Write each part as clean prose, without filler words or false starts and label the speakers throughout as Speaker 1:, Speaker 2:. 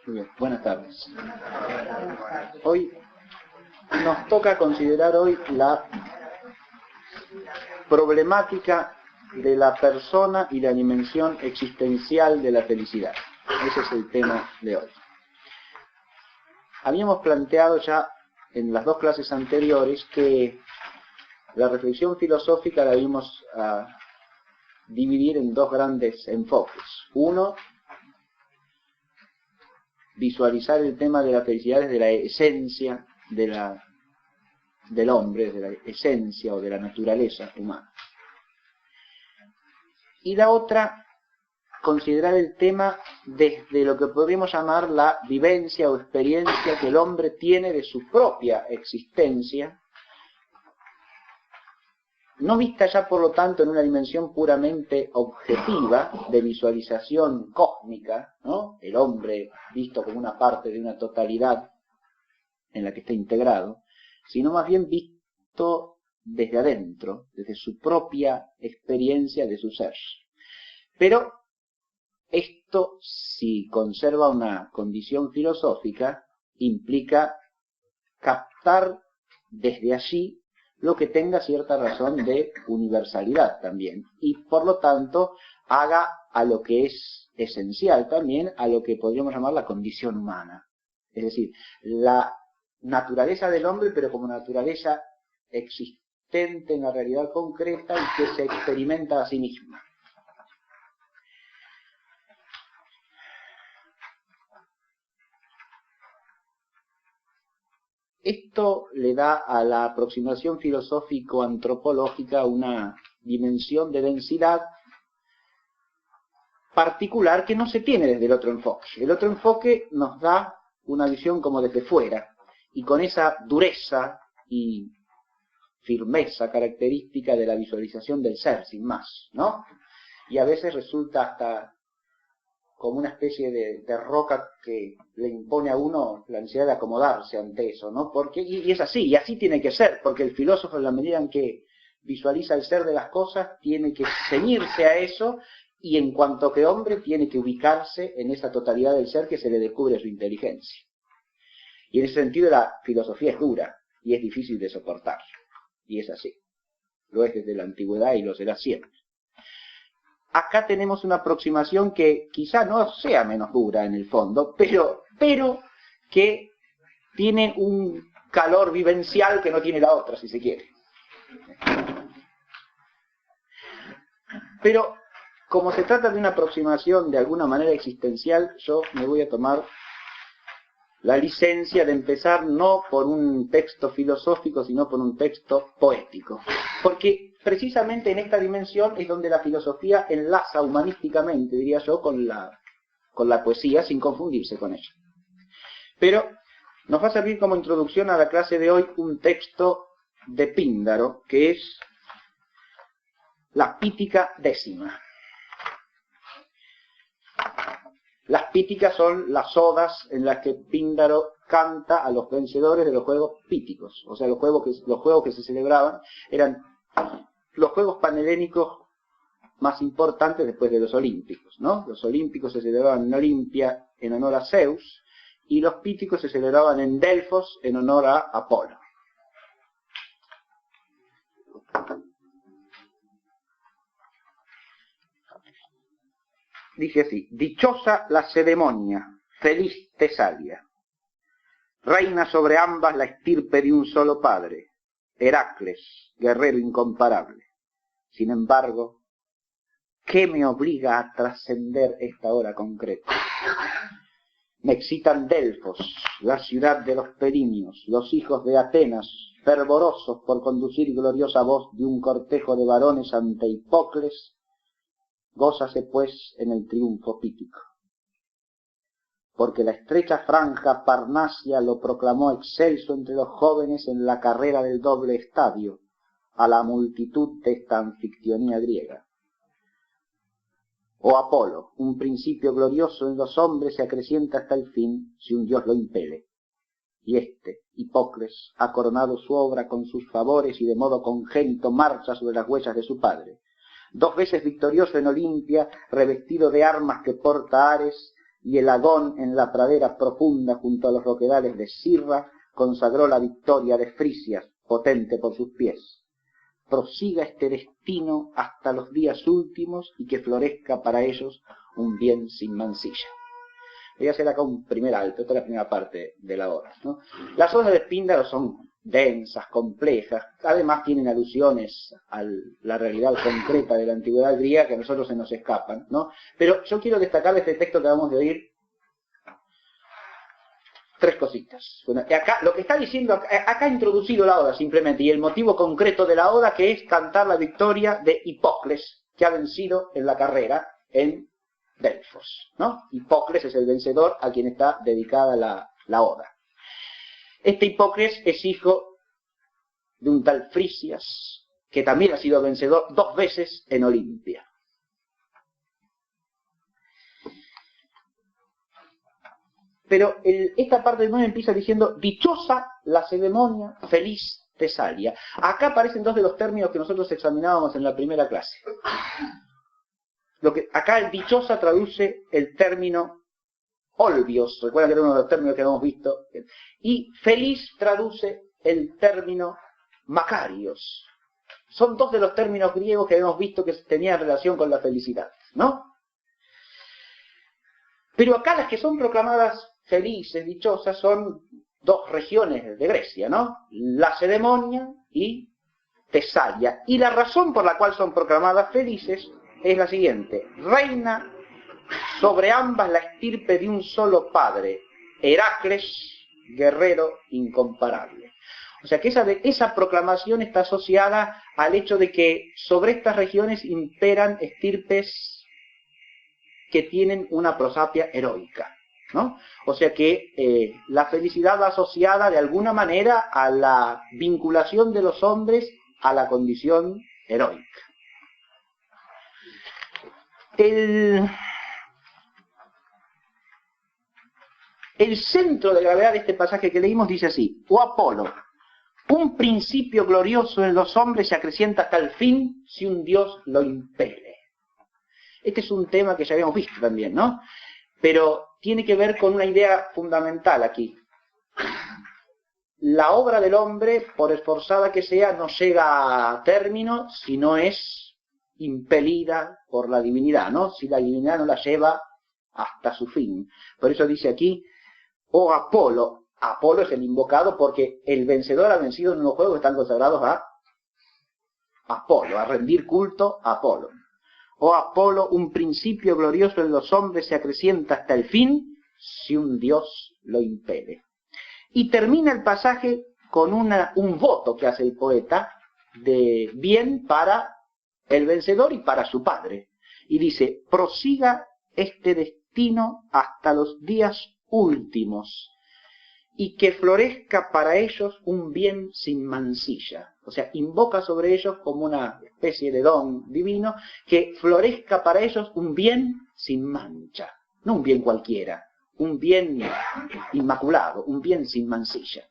Speaker 1: Muy bien, buenas tardes. Hoy nos toca considerar la problemática de la persona y la dimensión existencial de la felicidad. Ese es el tema de hoy. Habíamos planteado ya en las dos clases anteriores que la reflexión filosófica la vimos a dividir en dos grandes enfoques. Uno, visualizar el tema de la felicidad desde la esencia del hombre, desde la esencia o de la naturaleza humana. Y la otra, considerar el tema desde lo que podríamos llamar la vivencia o experiencia que el hombre tiene de su propia existencia, no vista ya por lo tanto en una dimensión puramente objetiva de visualización cósmica, ¿no? El hombre visto como una parte de una totalidad en la que está integrado, sino más bien visto desde adentro, desde su propia experiencia de su ser. Pero esto, si conserva una condición filosófica, implica captar desde allí lo que tenga cierta razón de universalidad también, y por lo tanto haga a lo que es esencial también, a lo que podríamos llamar la condición humana. Es decir, la naturaleza del hombre, pero como naturaleza existente en la realidad concreta y que se experimenta a sí misma. Esto le da a la aproximación filosófico-antropológica una dimensión de densidad particular que no se tiene desde el otro enfoque. El otro enfoque nos da una visión como desde fuera, y con esa dureza y firmeza característica de la visualización del ser, sin más, ¿no? Y a veces resulta hasta como una especie de roca que le impone a uno la ansiedad de acomodarse ante eso, ¿no? Porque, y es así, y así tiene que ser, porque el filósofo, en la medida en que visualiza el ser de las cosas, tiene que ceñirse a eso, y en cuanto que hombre, tiene que ubicarse en esa totalidad del ser que se le descubre su inteligencia. Y en ese sentido la filosofía es dura, y es difícil de soportar, y es así. Lo es desde la antigüedad y lo será siempre. Acá tenemos una aproximación que quizá no sea menos dura en el fondo, pero que tiene un calor vivencial que no tiene la otra, si se quiere. Pero como se trata de una aproximación de alguna manera existencial, yo me voy a tomar la licencia de empezar no por un texto filosófico, sino por un texto poético. Porque precisamente en esta dimensión es donde la filosofía enlaza humanísticamente, diría yo, con la poesía, sin confundirse con ella. Pero nos va a servir como introducción a la clase de hoy un texto de Píndaro, que es la Pítica Décima. Las píticas son las odas en las que Píndaro canta a los vencedores de los Juegos Píticos. O sea, los juegos que se celebraban eran los Juegos Panhelénicos más importantes después de los Olímpicos, ¿no? Los Olímpicos se celebraban en Olimpia en honor a Zeus, y los Píticos se celebraban en Delfos en honor a Apolo. Dice así: dichosa la ceremonia, feliz Tesalia. Reina sobre ambas la estirpe de un solo padre, Heracles, guerrero incomparable. Sin embargo, ¿qué me obliga a trascender esta hora concreta? Me excitan Delfos, la ciudad de los Perinios, los hijos de Atenas, fervorosos por conducir gloriosa voz de un cortejo de varones ante Hipocles. Gózase pues en el triunfo pítico, porque la estrecha franja Parnasia lo proclamó excelso entre los jóvenes en la carrera del doble estadio, a la multitud de esta anfictionía griega. Oh Apolo, un principio glorioso en los hombres se acrecienta hasta el fin si un dios lo impele. Y Hipocles, ha coronado su obra con sus favores y de modo congénito marcha sobre las huellas de su padre. 2 veces victorioso en Olimpia, revestido de armas que porta Ares, y el Agón en la pradera profunda junto a los roquedales de Sirra, consagró la victoria de Frisias, potente por sus pies. Prosiga este destino hasta los días últimos y que florezca para ellos un bien sin mancilla. Voy a hacer acá un primer alto, esta es la primera parte de la obra, ¿no? Las obras de Píndaro son densas, complejas, además tienen alusiones a la realidad concreta de la antigüedad griega que a nosotros se nos escapan, ¿no? Pero yo quiero destacar de este texto que acabamos de oír 3 cositas. Bueno, acá, lo que está diciendo, acá ha introducido la oda simplemente, y el motivo concreto de la oda, que es cantar la victoria de Hipocles, que ha vencido en la carrera en Delfos, ¿no? Hipocles es el vencedor a quien está dedicada la oda. Este Hipocles es hijo de un tal Frisias, que también ha sido vencedor 2 veces en Olimpia. Pero esta parte del 9 empieza diciendo, dichosa Lacedemonia, feliz Tesalia. Acá aparecen 2 de los términos que nosotros examinábamos en la primera clase. Acá el dichosa traduce el término olvios, recuerdan que era uno de los términos que habíamos visto, y feliz traduce el término macarios. Son 2 de los términos griegos que habíamos visto que tenían relación con la felicidad, ¿no? Pero acá las que son proclamadas felices, dichosas, son 2 regiones de Grecia, ¿no? Lacedemonia y Tesalia. Y la razón por la cual son proclamadas felices es la siguiente: reina sobre ambas la estirpe de un solo padre, Heracles, guerrero incomparable. O sea que esa proclamación está asociada al hecho de que sobre estas regiones imperan estirpes que tienen una prosapia heroica, ¿no? O sea que la felicidad va asociada de alguna manera a la vinculación de los hombres a la condición heroica. El centro de gravedad de este pasaje que leímos dice así: oh Apolo, un principio glorioso en los hombres se acrecienta hasta el fin si un dios lo impele. Este es un tema que ya habíamos visto también, ¿no? Pero tiene que ver con una idea fundamental aquí. La obra del hombre, por esforzada que sea, no llega a término si no es impelida por la divinidad, ¿no? Si la divinidad no la lleva hasta su fin. Por eso dice aquí, oh Apolo. Apolo es el invocado porque el vencedor ha vencido en unos juegos que están consagrados a Apolo, a rendir culto a Apolo. Oh Apolo, un principio glorioso en los hombres se acrecienta hasta el fin si un dios lo impele. Y termina el pasaje con un voto que hace el poeta de bien para el vencedor y para su padre. Y dice, prosiga este destino hasta los días últimos y que florezca para ellos un bien sin mancilla. O sea, invoca sobre ellos como una especie de don divino, que florezca para ellos un bien sin mancha. No un bien cualquiera, un bien inmaculado, un bien sin mancilla.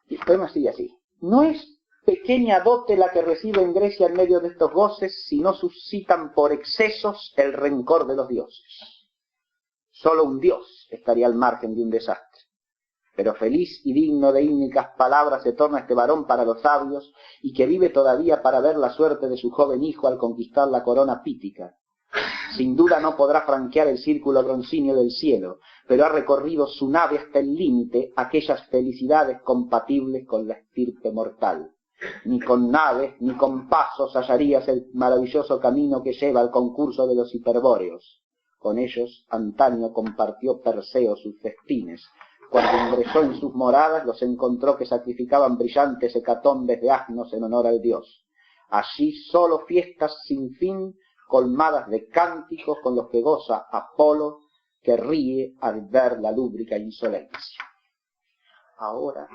Speaker 1: Y el poema sigue así. No es pequeña dote la que recibe en Grecia en medio de estos goces, si no suscitan por excesos el rencor de los dioses. Solo un dios estaría al margen de un desastre. Pero feliz y digno de ínicas palabras se torna este varón para los sabios, y que vive todavía para ver la suerte de su joven hijo al conquistar la corona pítica. Sin duda no podrá franquear el círculo broncíneo del cielo, pero ha recorrido su nave hasta el límite, aquellas felicidades compatibles con la estirpe mortal. Ni con naves, ni con pasos hallarías el maravilloso camino que lleva al concurso de los hiperbóreos. Con ellos antaño compartió Perseo sus festines. Cuando ingresó en sus moradas, los encontró que sacrificaban brillantes hecatombes de asnos en honor al dios. Allí solo fiestas sin fin, colmadas de cánticos con los que goza Apolo, que ríe al ver la lúbrica insolencia. Ahora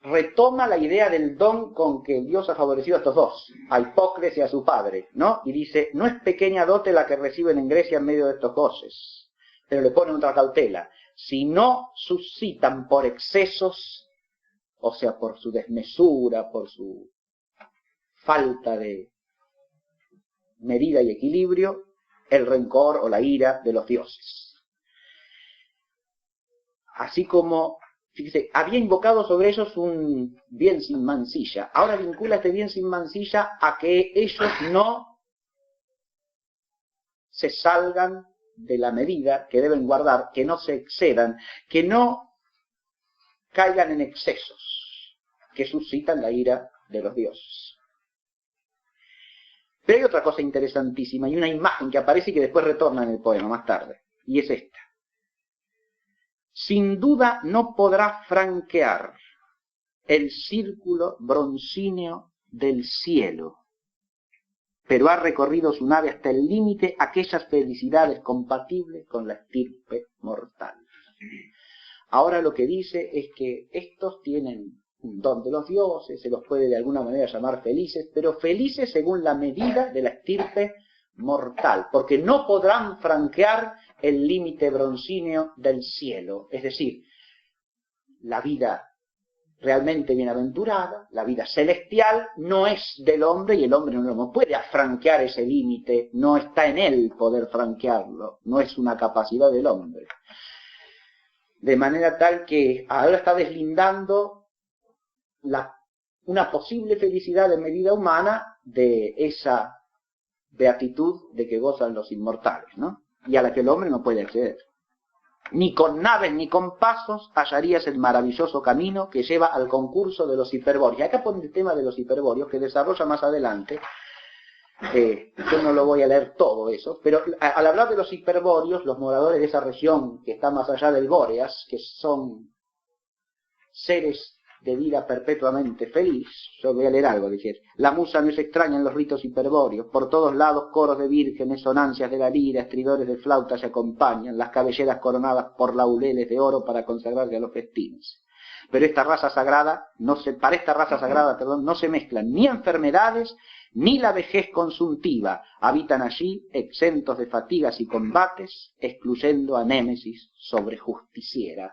Speaker 1: retoma la idea del don con que Dios ha favorecido a estos dos, a Hipocles y a su padre, ¿no? Y dice, no es pequeña dote la que reciben en Grecia en medio de estos goces, pero le pone otra cautela. Si no suscitan por excesos o sea, por su desmesura, por su falta de medida y equilibrio, el rencor o la ira de los dioses. Así como, fíjese, había invocado sobre ellos un bien sin mancilla. Ahora vincula este bien sin mancilla a que ellos no se salgan de la medida que deben guardar, que no se excedan, que no caigan en excesos que suscitan la ira de los dioses. Pero hay otra cosa interesantísima y una imagen que aparece y que después retorna en el poema más tarde, y es esta. Sin duda no podrá franquear el círculo broncíneo del cielo, pero ha recorrido su nave hasta el límite aquellas felicidades compatibles con la estirpe mortal. Ahora lo que dice es que estos tienen un don de los dioses, se los puede de alguna manera llamar felices, pero felices según la medida de la estirpe mortal, porque no podrán franquear el límite broncíneo del cielo, es decir, la vida realmente bienaventurada, la vida celestial, no es del hombre y el hombre no puede franquear ese límite, no está en él poder franquearlo, no es una capacidad del hombre. De manera tal que ahora está deslindando una posible felicidad de medida humana de esa beatitud de que gozan los inmortales, ¿no? Y a la que el hombre no puede acceder. Ni con naves ni con pasos hallarías el maravilloso camino que lleva al concurso de los hiperbóreos. Acá pone el tema de los hiperbóreos que desarrolla más adelante. Yo no lo voy a leer todo eso, pero al hablar de los hiperbóreos, los moradores de esa región que está más allá del Bóreas, que son seres de vida perpetuamente feliz, yo voy a leer algo, decir, la musa no es extraña en los ritos hiperbóreos, por todos lados coros de vírgenes, sonancias de la lira, estridores de flauta se acompañan, las cabelleras coronadas por laureles de oro para consagrarse a los festines. Pero esta raza sagrada, para esta raza sagrada, no se mezclan ni enfermedades, ni la vejez consumtiva, habitan allí exentos de fatigas y combates, excluyendo a Némesis sobrejusticiera.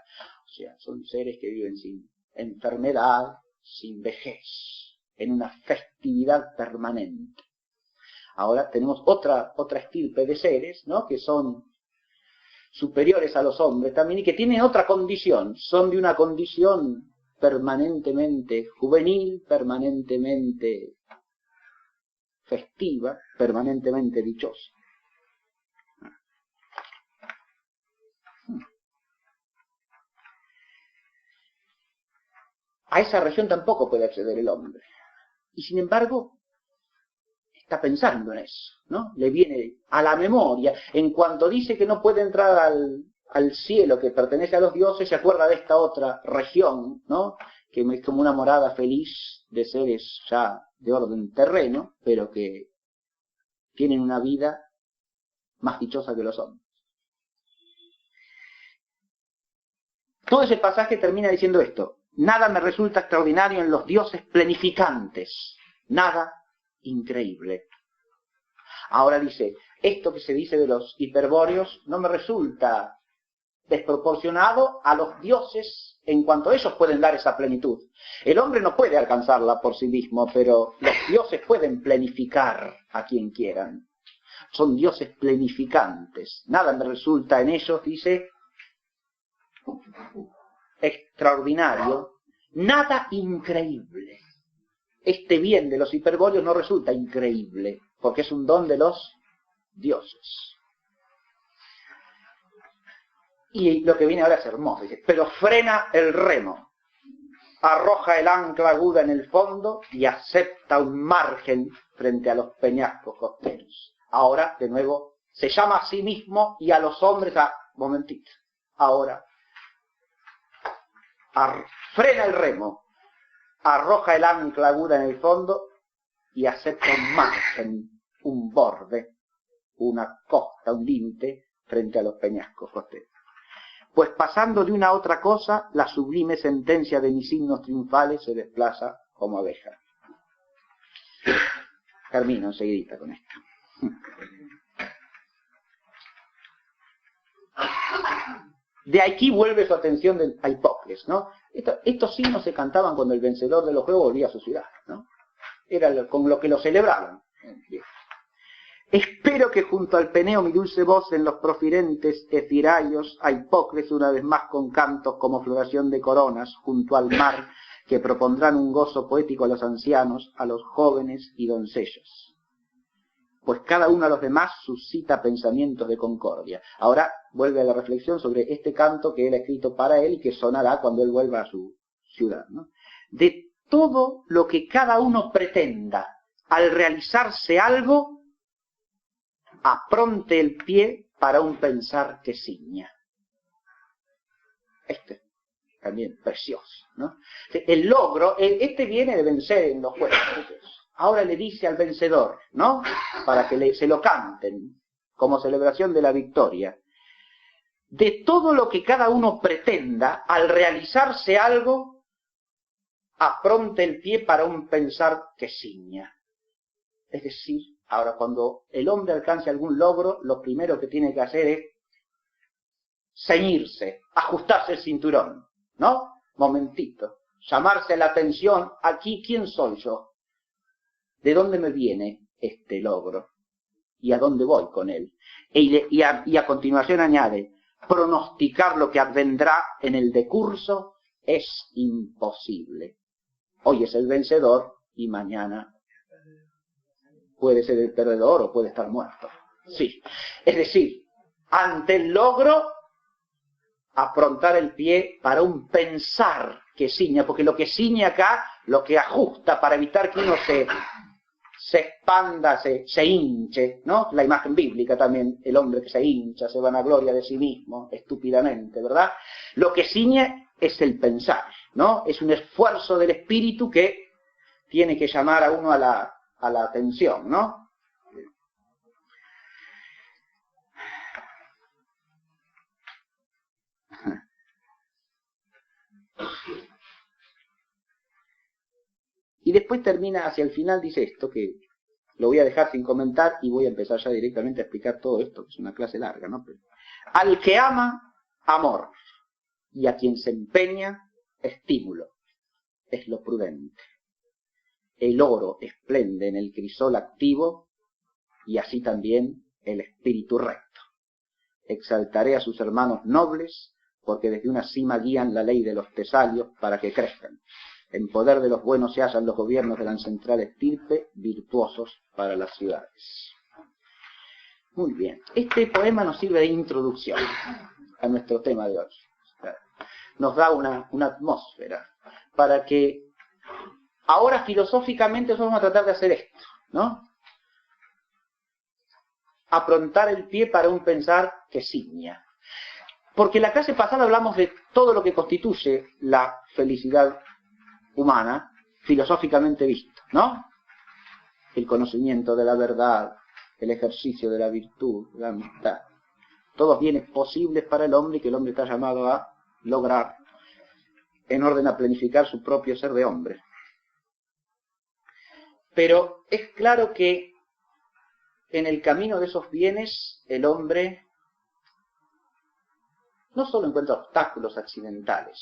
Speaker 1: O sea, son seres que viven sin enfermedad, sin vejez, en una festividad permanente. Ahora tenemos otra estirpe de seres, ¿no?, que son superiores a los hombres también y que tienen otra condición, son de una condición permanentemente juvenil, permanentemente festiva, permanentemente dichosa. A esa región tampoco puede acceder el hombre. Y sin embargo, está pensando en eso, ¿no? Le viene a la memoria. En cuanto dice que no puede entrar al cielo que pertenece a los dioses, se acuerda de esta otra región, ¿no?, que es como una morada feliz de seres ya de orden terreno, pero que tienen una vida más dichosa que los hombres. Todo ese pasaje termina diciendo esto: nada me resulta extraordinario en los dioses plenificantes, nada increíble. Ahora dice, esto que se dice de los hiperbóreos no me resulta desproporcionado a los dioses en cuanto ellos pueden dar esa plenitud. El hombre no puede alcanzarla por sí mismo, pero los dioses pueden plenificar a quien quieran. Son dioses plenificantes. Nada me resulta en ellos, dice, extraordinario, nada increíble. Este bien de los hiperbóreos no resulta increíble, porque es un don de los dioses. Y lo que viene ahora es hermoso, dice, pero frena el remo, arroja el ancla aguda en el fondo y acepta un margen frente a los peñascos costeros. Ahora, de nuevo, se llama a sí mismo y a los hombres momentito, ahora, frena el remo, arroja el ancla aguda en el fondo y acepta un margen, un borde, una costa, un límite frente a los peñascos costeros. Pues pasando de una a otra cosa, la sublime sentencia de mis signos triunfales se desplaza como abeja. Termino enseguidita con esto. De aquí vuelve su atención a Hipócrates. Empócles, ¿no? Estos himnos se cantaban cuando el vencedor de los juegos volvía a su ciudad, ¿no? Era con lo que lo celebraban. Espero que junto al Peneo mi dulce voz en los profirentes efiraios, a Hipócles una vez más con cantos como floración de coronas, junto al mar, que propondrán un gozo poético a los ancianos, a los jóvenes y doncellas. Pues cada uno de los demás suscita pensamientos de concordia. Ahora vuelve a la reflexión sobre este canto que él ha escrito para él y que sonará cuando él vuelva a su ciudad, ¿no? De todo lo que cada uno pretenda al realizarse algo, apronte el pie para un pensar que ciña. Este también precioso, ¿no? El logro, este viene de vencer en los juegos. Ahora le dice al vencedor, ¿no? Para que se lo canten como celebración de la victoria. De todo lo que cada uno pretenda al realizarse algo, apronte el pie para un pensar que ciña. Es decir, ahora cuando el hombre alcance algún logro, lo primero que tiene que hacer es ceñirse, ajustarse el cinturón, ¿no? Momentito, llamarse la atención, aquí, ¿quién soy yo? ¿De dónde me viene este logro? ¿Y a dónde voy con él? Y a continuación añade, pronosticar lo que vendrá en el decurso es imposible. Hoy es el vencedor y mañana puede ser el perdedor o puede estar muerto. Sí, es decir, ante el logro, aprontar el pie para un pensar que ciña, porque lo que ciña acá, lo que ajusta para evitar que uno se expanda, se hinche, ¿no? La imagen bíblica también, el hombre que se hincha, se vanagloria de sí mismo, estúpidamente, ¿verdad? Lo que ciñe es el pensar, ¿no? Es un esfuerzo del espíritu que tiene que llamar a uno a la atención, ¿no? Y después termina, hacia el final dice esto, que lo voy a dejar sin comentar y voy a empezar ya directamente a explicar todo esto, que es una clase larga, ¿no? Pero, al que ama, amor, y a quien se empeña, estímulo, es lo prudente. El oro esplende en el crisol activo, y así también el espíritu recto. Exaltaré a sus hermanos nobles, porque desde una cima guían la ley de los tesalios para que crezcan. En poder de los buenos se hallan los gobiernos de la ancestral estirpe, virtuosos para las ciudades. Muy bien. Este poema nos sirve de introducción a nuestro tema de hoy. Nos da una atmósfera para que ahora filosóficamente nosotros vamos a tratar de hacer esto, ¿no? Aprontar el pie para un pensar que ciña. Porque en la clase pasada hablamos de todo lo que constituye la felicidad humana, filosóficamente visto, ¿no? El conocimiento de la verdad, el ejercicio de la virtud, la amistad. Todos bienes posibles para el hombre y que el hombre está llamado a lograr en orden a planificar su propio ser de hombre. Pero es claro que en el camino de esos bienes el hombre no solo encuentra obstáculos accidentales,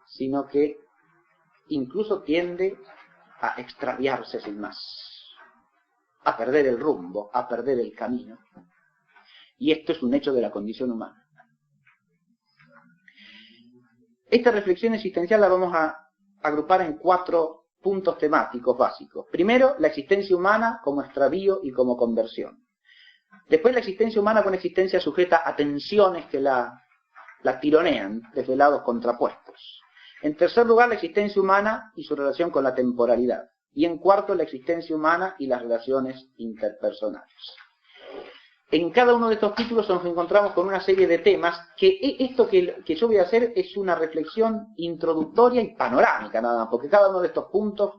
Speaker 1: sino que incluso tiende a extraviarse sin más, a perder el rumbo, a perder el camino. Y esto es un hecho de la condición humana. Esta reflexión existencial la vamos a agrupar en 4 puntos temáticos básicos. Primero, la existencia humana como extravío y como conversión. Después, la existencia humana con existencia sujeta a tensiones que la tironean desde lados contrapuestos. En tercer lugar, la existencia humana y su relación con la temporalidad. Y en cuarto, la existencia humana y las relaciones interpersonales. En cada uno de estos títulos nos encontramos con una serie de temas que esto que yo voy a hacer es una reflexión introductoria y panorámica nada más, porque cada uno de estos puntos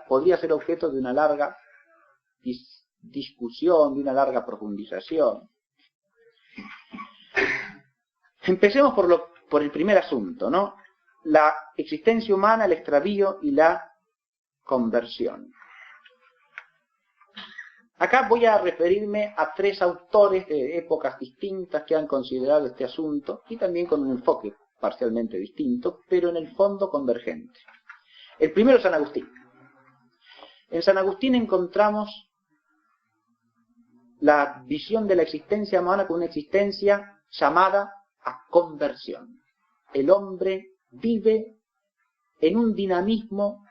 Speaker 1: podría ser objeto de una larga discusión, de una larga profundización. Empecemos por el primer asunto, ¿no? La existencia humana, el extravío y la conversión. Acá voy a referirme a 3 autores de épocas distintas que han considerado este asunto y también con un enfoque parcialmente distintos, pero en el fondo convergentes. El primero es San Agustín. En San Agustín encontramos la visión de la existencia humana como una existencia llamada a conversión. El hombre vive en un dinamismo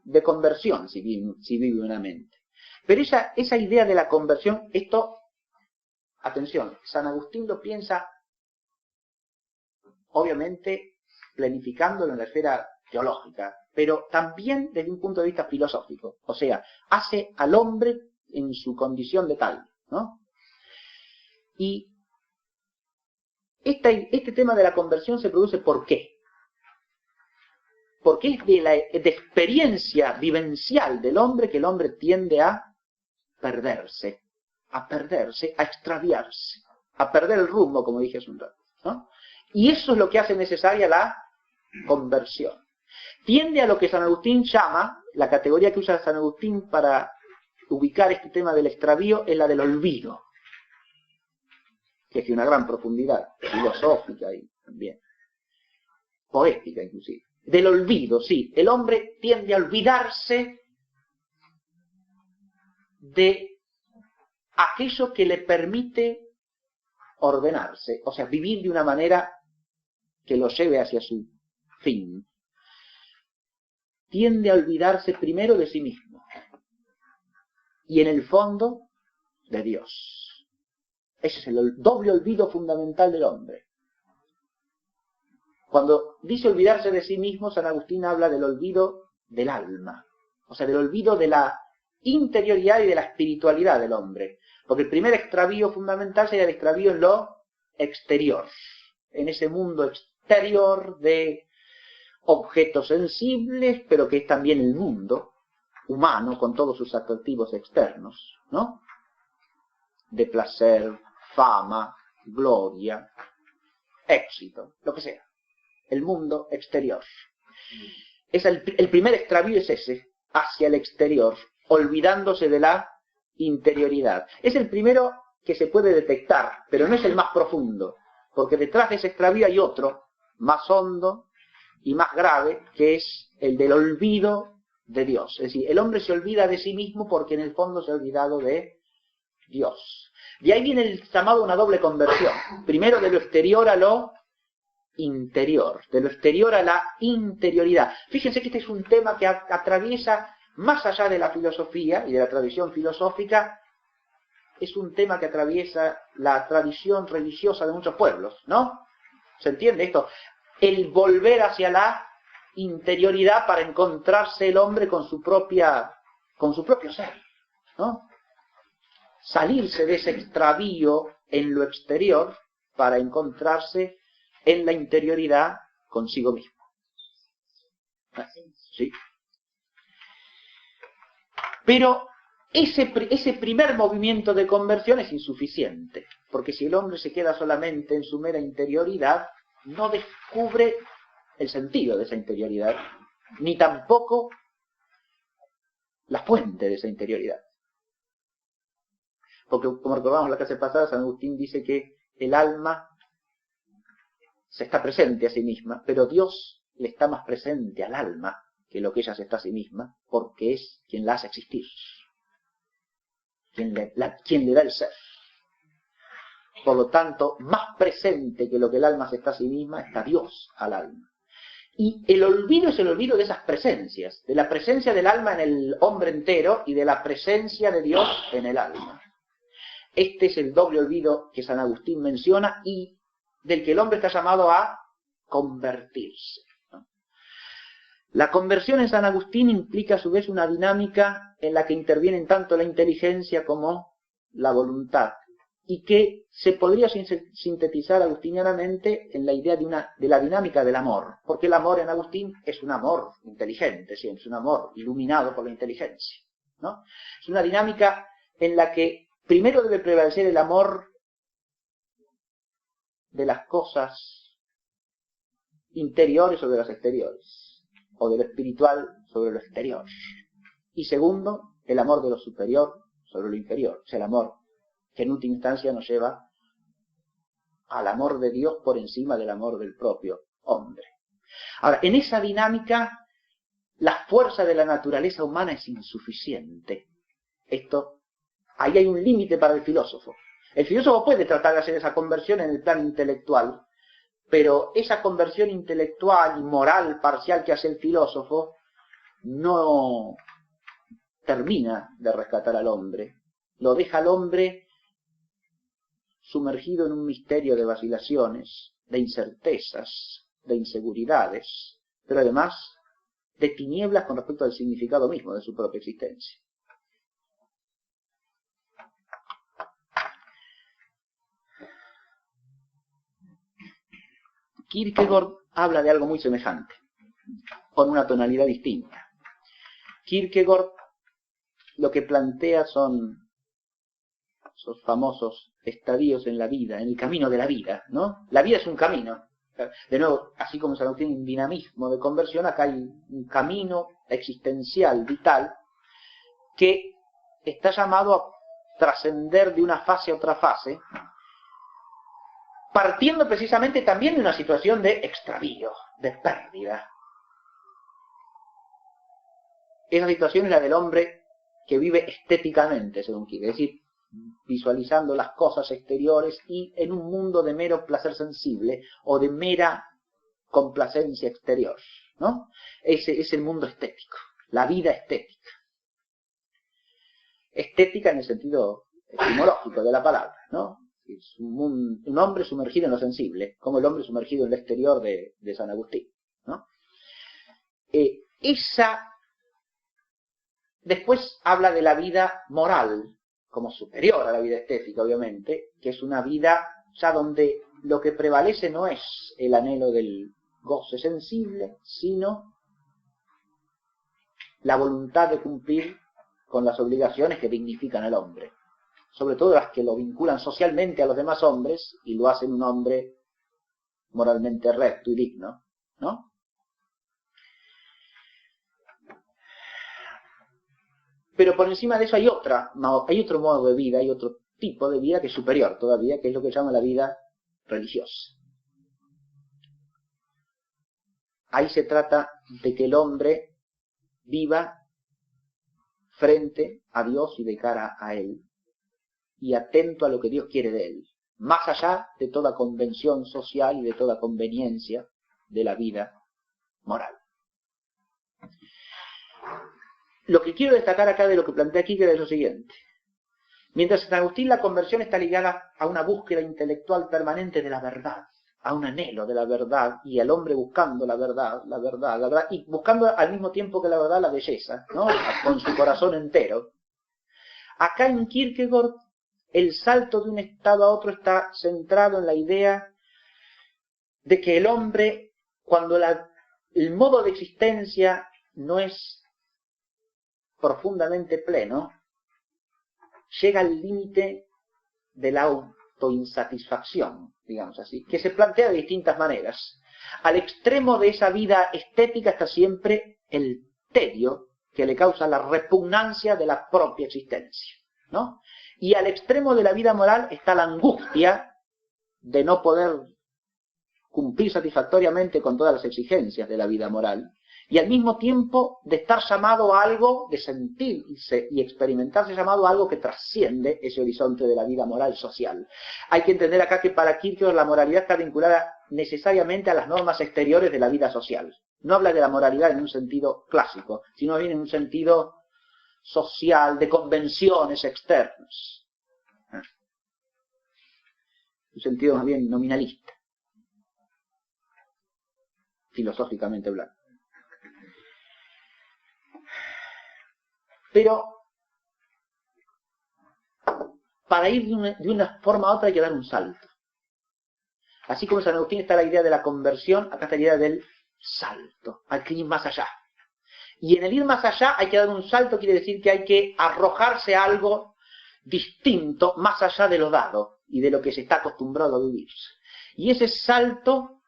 Speaker 1: de conversión, si vive humanamente. Pero esa idea de la conversión, esto, atención, San Agustín lo piensa, obviamente, planificándolo en la esfera teológica, pero también desde un punto de vista filosófico. O sea, hace al hombre en su condición de tal, ¿no? Y este tema de la conversión se produce ¿por qué? Porque es de experiencia vivencial del hombre que el hombre tiende a perderse, a extraviarse, a perder el rumbo, como dije hace un rato, ¿no? Y eso es lo que hace necesaria la conversión. Tiende a lo que San Agustín llama, la categoría que usa San Agustín para ubicar este tema del extravío es la del olvido, que es de una gran profundidad filosófica y también poética inclusive. Del olvido, sí. El hombre tiende a olvidarse de aquello que le permite ordenarse, o sea, vivir de una manera que lo lleve hacia su fin. Tiende a olvidarse primero de sí mismo y en el fondo de Dios. Ese es el doble olvido fundamental del hombre. Cuando dice olvidarse de sí mismo, San Agustín habla del olvido del alma, o sea, del olvido de la interioridad y de la espiritualidad del hombre. Porque el primer extravío fundamental sería el extravío en lo exterior, en ese mundo exterior de objetos sensibles, pero que es también el mundo humano con todos sus atractivos externos, ¿no? De placer, fama, gloria, éxito, lo que sea. El mundo exterior. El primer extravío es ese, hacia el exterior, olvidándose de la interioridad. Es el primero que se puede detectar, pero no es el más profundo, porque detrás de ese extravío hay otro, más hondo y más grave, que es el del olvido de Dios. Es decir, el hombre se olvida de sí mismo porque en el fondo se ha olvidado de Dios. De ahí viene el llamado una doble conversión. Primero de lo exterior a lo interior, de lo exterior a la interioridad. Fíjense que este es un tema que atraviesa, más allá de la filosofía y de la tradición filosófica, es un tema que atraviesa la tradición religiosa de muchos pueblos, ¿no? ¿Se entiende esto? El volver hacia la interioridad para encontrarse el hombre con su propio ser, ¿no? Salirse de ese extravío en lo exterior para encontrarse en la interioridad consigo mismo. ¿Sí? Pero ese primer movimiento de conversión es insuficiente, porque si el hombre se queda solamente en su mera interioridad, no descubre el sentido de esa interioridad, ni tampoco la fuente de esa interioridad. Porque, como recordamos en la clase pasada, San Agustín dice que el alma se está presente a sí misma, pero Dios le está más presente al alma que lo que ella se está a sí misma, porque es quien la hace existir, quien le da el ser. Por lo tanto, más presente que lo que el alma se está a sí misma, está Dios al alma. Y el olvido es el olvido de esas presencias, de la presencia del alma en el hombre entero y de la presencia de Dios en el alma. Este es el doble olvido que San Agustín menciona y del que el hombre está llamado a convertirse, ¿no? La conversión en San Agustín implica a su vez una dinámica en la que intervienen tanto la inteligencia como la voluntad, y que se podría sintetizar agustinianamente en la idea de la dinámica del amor, porque el amor en Agustín es un amor inteligente, siempre es un amor iluminado por la inteligencia, ¿no? Es una dinámica en la que primero debe prevalecer el amor de las cosas interiores sobre las exteriores, o de lo espiritual sobre lo exterior. Y segundo, el amor de lo superior sobre lo inferior, o sea, el amor que en última instancia nos lleva al amor de Dios por encima del amor del propio hombre. Ahora, en esa dinámica, la fuerza de la naturaleza humana es insuficiente. Ahí hay un límite para el filósofo. El filósofo puede tratar de hacer esa conversión en el plano intelectual, pero esa conversión intelectual y moral parcial que hace el filósofo no termina de rescatar al hombre. Lo deja al hombre sumergido en un misterio de vacilaciones, de incertezas, de inseguridades, pero además de tinieblas con respecto al significado mismo de su propia existencia. Kierkegaard habla de algo muy semejante, con una tonalidad distinta. Kierkegaard lo que plantea son esos famosos estadios en la vida, en el camino de la vida, ¿no? La vida es un camino. De nuevo, así como San Agustín tiene un dinamismo de conversión, acá hay un camino existencial, vital, que está llamado a trascender de una fase a otra fase, partiendo precisamente también de una situación de extravío, de pérdida. Esa situación es la del hombre que vive estéticamente, según Kierkegaard, es decir, visualizando las cosas exteriores y en un mundo de mero placer sensible o de mera complacencia exterior, ¿no? Ese es el mundo estético, la vida estética. Estética en el sentido etimológico de la palabra, ¿no? Es un hombre sumergido en lo sensible, como el hombre sumergido en lo exterior de San Agustín, ¿no? Después habla de la vida moral, como superior a la vida estética, obviamente, que es una vida ya donde lo que prevalece no es el anhelo del goce sensible, sino la voluntad de cumplir con las obligaciones que dignifican al hombre, sobre todo las que lo vinculan socialmente a los demás hombres y lo hacen un hombre moralmente recto y digno, ¿no? Pero por encima de eso hay otro modo de vida, hay otro tipo de vida que es superior todavía, que es lo que llama la vida religiosa. Ahí se trata de que el hombre viva frente a Dios y de cara a Él, y atento a lo que Dios quiere de él, más allá de toda convención social y de toda conveniencia de la vida moral. Lo que quiero destacar acá de lo que plantea aquí es lo siguiente. Mientras en San Agustín la conversión está ligada a una búsqueda intelectual permanente de la verdad, a un anhelo de la verdad, y al hombre buscando la verdad, y buscando al mismo tiempo que la verdad la belleza, ¿no? Con su corazón entero. Acá en Kierkegaard el salto de un estado a otro está centrado en la idea de que el hombre, cuando el modo de existencia no es profundamente pleno, llega al límite de la autoinsatisfacción, digamos así, que se plantea de distintas maneras. Al extremo de esa vida estética está siempre el tedio que le causa la repugnancia de la propia existencia, ¿no? Y al extremo de la vida moral está la angustia de no poder cumplir satisfactoriamente con todas las exigencias de la vida moral, y al mismo tiempo de estar llamado a algo, de sentirse y experimentarse llamado a algo que trasciende ese horizonte de la vida moral social. Hay que entender acá que para Kierkegaard la moralidad está vinculada necesariamente a las normas exteriores de la vida social. No habla de la moralidad en un sentido clásico, sino bien en un sentido social, de convenciones externas. Un sentido más bien nominalista, filosóficamente hablando. Pero para ir de una forma a otra hay que dar un salto. Así como en San Agustín está la idea de la conversión, acá está la idea del salto, hay que ir más allá. Y en el ir más allá hay que dar un salto, quiere decir que hay que arrojarse a algo distinto, más allá de lo dado y de lo que se está acostumbrado a vivir. Y ese salto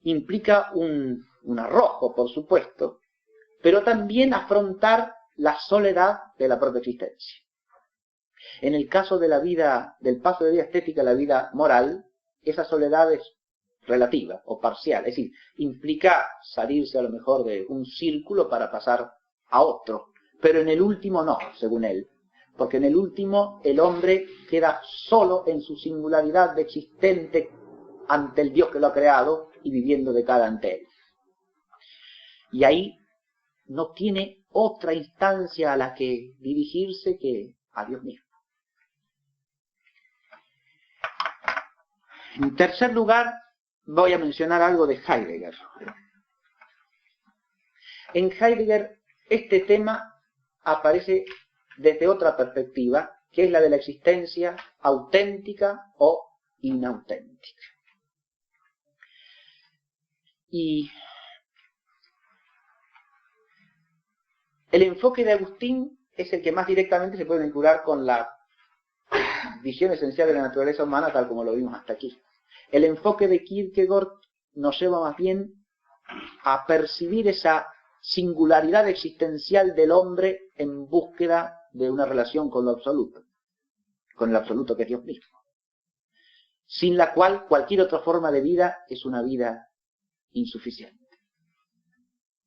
Speaker 1: implica un arrojo, por supuesto, pero también afrontar la soledad de la propia existencia. En el caso de la vida, del paso de vida estética a la vida moral, esa soledad es relativa o parcial, es decir, implica salirse a lo mejor de un círculo para pasar a otro, pero en el último no, según él, porque en el último el hombre queda solo en su singularidad de existente ante el Dios que lo ha creado y viviendo de cara ante él. Y ahí no tiene otra instancia a la que dirigirse que a Dios mismo. En tercer lugar, voy a mencionar algo de Heidegger. En Heidegger este tema aparece desde otra perspectiva, que es la de la existencia auténtica o inauténtica. Y el enfoque de Agustín es el que más directamente se puede vincular con la visión esencial de la naturaleza humana tal como lo vimos hasta aquí. El enfoque de Kierkegaard nos lleva más bien a percibir esa singularidad existencial del hombre en búsqueda de una relación con lo absoluto, con el absoluto que es Dios mismo, sin la cual cualquier otra forma de vida es una vida insuficiente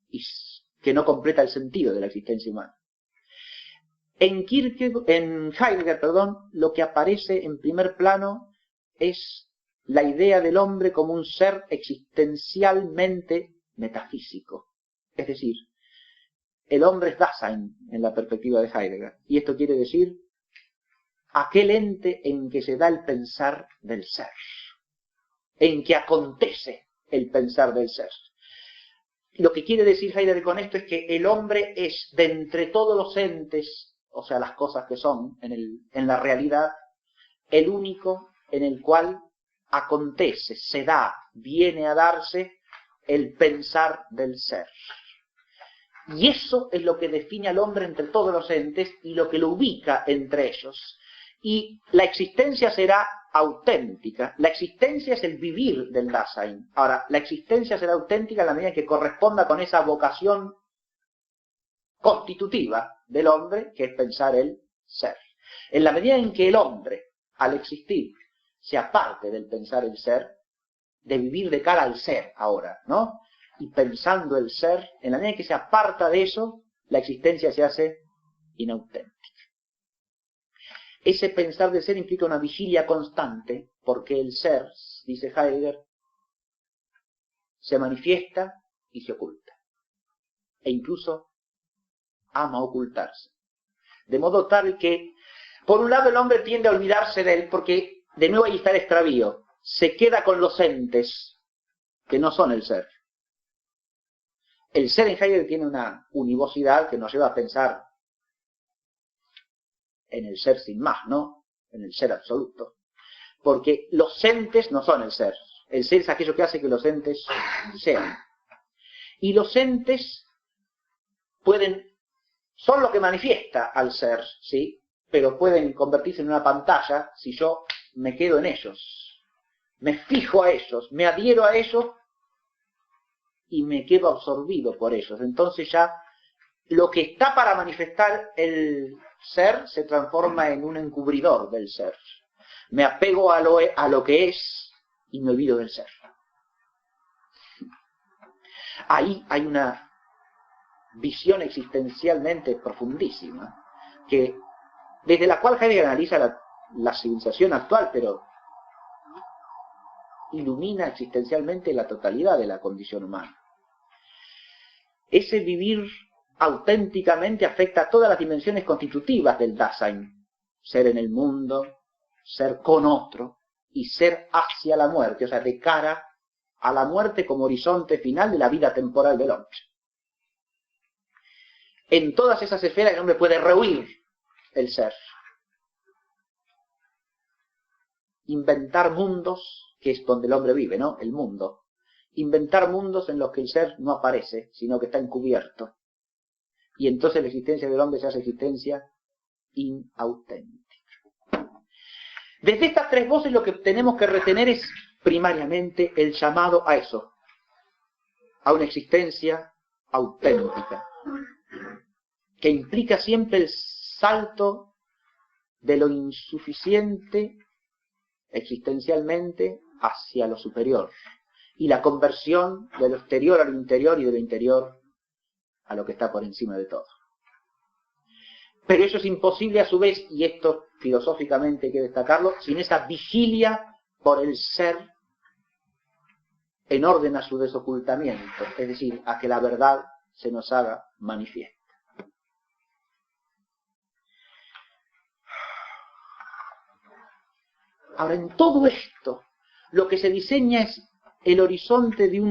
Speaker 1: y que no completa el sentido de la existencia humana. En Heidegger, lo que aparece en primer plano es la idea del hombre como un ser existencialmente metafísico. Es decir, el hombre es Dasein en la perspectiva de Heidegger. Y esto quiere decir aquel ente en que se da el pensar del ser, en que acontece el pensar del ser. Lo que quiere decir Heidegger con esto es que el hombre es, de entre todos los entes, o sea, las cosas que son en la realidad, el único en el cual acontece, se da, viene a darse el pensar del ser. Y eso es lo que define al hombre entre todos los entes y lo que lo ubica entre ellos. Y la existencia será auténtica. La existencia es el vivir del Dasein. Ahora, la existencia será auténtica en la medida que corresponda con esa vocación constitutiva del hombre, que es pensar el ser. En la medida en que el hombre, al existir, se aparte del pensar el ser, de vivir de cara al ser ahora, ¿no? Y pensando el ser, en la medida en que se aparta de eso, la existencia se hace inauténtica. Ese pensar del ser implica una vigilia constante, porque el ser, dice Heidegger, se manifiesta y se oculta. E incluso ama ocultarse. De modo tal que, por un lado, el hombre tiende a olvidarse de él, porque de nuevo ahí está el extravío. Se queda con los entes que no son el ser. El ser en Heidegger tiene una univocidad que nos lleva a pensar en el ser sin más, ¿no? En el ser absoluto. Porque los entes no son el ser. El ser es aquello que hace que los entes sean. Y los entes son lo que manifiesta al ser, ¿sí? Pero pueden convertirse en una pantalla si yo me quedo en ellos. Me fijo a ellos, me adhiero a ellos y me quedo absorbido por ellos. Entonces ya lo que está para manifestar el ser se transforma en un encubridor del ser. Me apego a lo que es y me olvido del ser. Ahí hay una visión existencialmente profundísima, desde la cual Heidegger analiza la civilización actual, pero ilumina existencialmente la totalidad de la condición humana. Ese vivir auténticamente afecta a todas las dimensiones constitutivas del Dasein. Ser en el mundo, ser con otro y ser hacia la muerte, o sea, de cara a la muerte como horizonte final de la vida temporal del hombre. En todas esas esferas el hombre puede rehuir el ser. Inventar mundos, que es donde el hombre vive, ¿no? El mundo. Inventar mundos en los que el ser no aparece, sino que está encubierto. Y entonces la existencia del hombre se hace existencia inauténtica. Desde estas tres voces lo que tenemos que retener es primariamente el llamado a eso, a una existencia auténtica, que implica siempre el salto de lo insuficiente existencialmente hacia lo superior, y la conversión de lo exterior a lo interior y de lo interior a lo que está por encima de todo. Pero eso es imposible a su vez, y esto filosóficamente hay que destacarlo, sin esa vigilia por el ser en orden a su desocultamiento, es decir, a que la verdad se nos haga manifiesta. Ahora, en todo esto, lo que se diseña es el horizonte de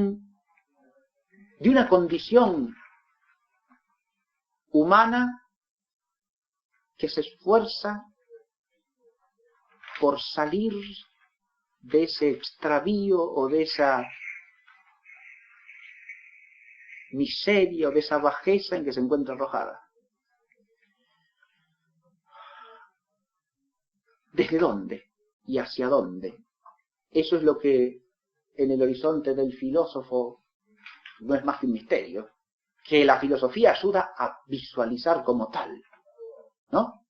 Speaker 1: una condición humana que se esfuerza por salir de ese extravío o de esa miseria o de esa bajeza en que se encuentra arrojada. ¿Desde dónde y hacia dónde? Eso es lo que en el horizonte del filósofo no es más que un misterio, que la filosofía ayuda a visualizar como tal, ¿no?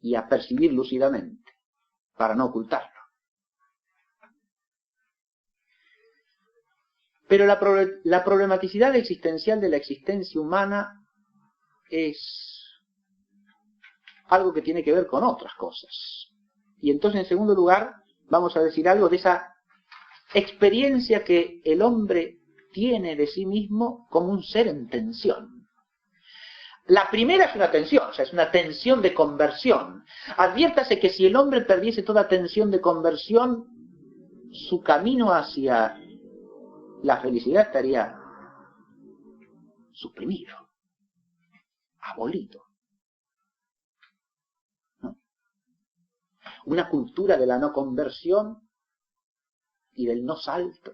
Speaker 1: Y a percibir lúcidamente, para no ocultarlo. Pero la problematicidad existencial de la existencia humana es algo que tiene que ver con otras cosas. Y entonces, en segundo lugar, vamos a decir algo de esa experiencia que el hombre tiene de sí mismo como un ser en tensión. La primera es una tensión, o sea, es una tensión de conversión. Adviértase que si el hombre perdiese toda tensión de conversión, su camino hacia la felicidad estaría suprimido, abolido. ¿No? Una cultura de la no conversión y del no salto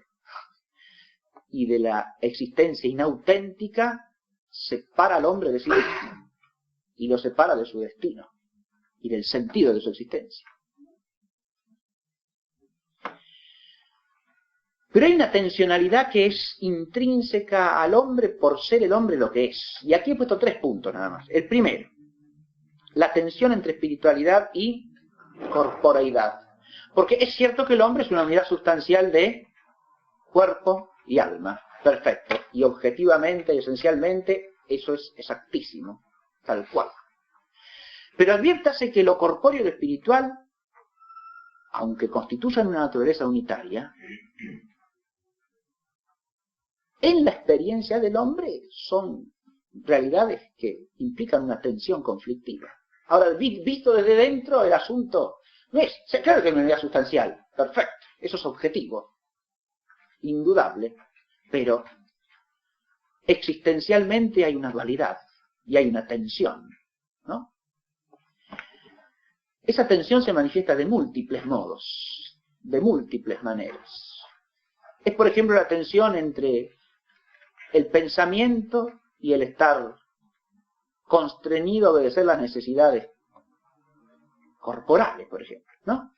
Speaker 1: y de la existencia inauténtica separa al hombre de sí mismo y lo separa de su destino y del sentido de su existencia. Pero hay una tensionalidad que es intrínseca al hombre por ser el hombre lo que es. Y aquí he puesto 3 puntos nada más. El primero, la tensión entre espiritualidad y corporeidad. Porque es cierto que el hombre es una unidad sustancial de cuerpo y alma. Perfecto. Y objetivamente y esencialmente eso es exactísimo. Tal cual. Pero adviértase que lo corpóreo y lo espiritual, aunque constituyan una naturaleza unitaria, en la experiencia del hombre son realidades que implican una tensión conflictiva. Ahora, visto desde dentro, el asunto no es, claro que es una unidad sustancial, perfecto, eso es objetivo, indudable, pero existencialmente hay una dualidad y hay una tensión, ¿no? Esa tensión se manifiesta de múltiples modos, de múltiples maneras. Es, por ejemplo, la tensión entre el pensamiento y el estar constreñido a obedecer las necesidades corporales, por ejemplo, ¿no?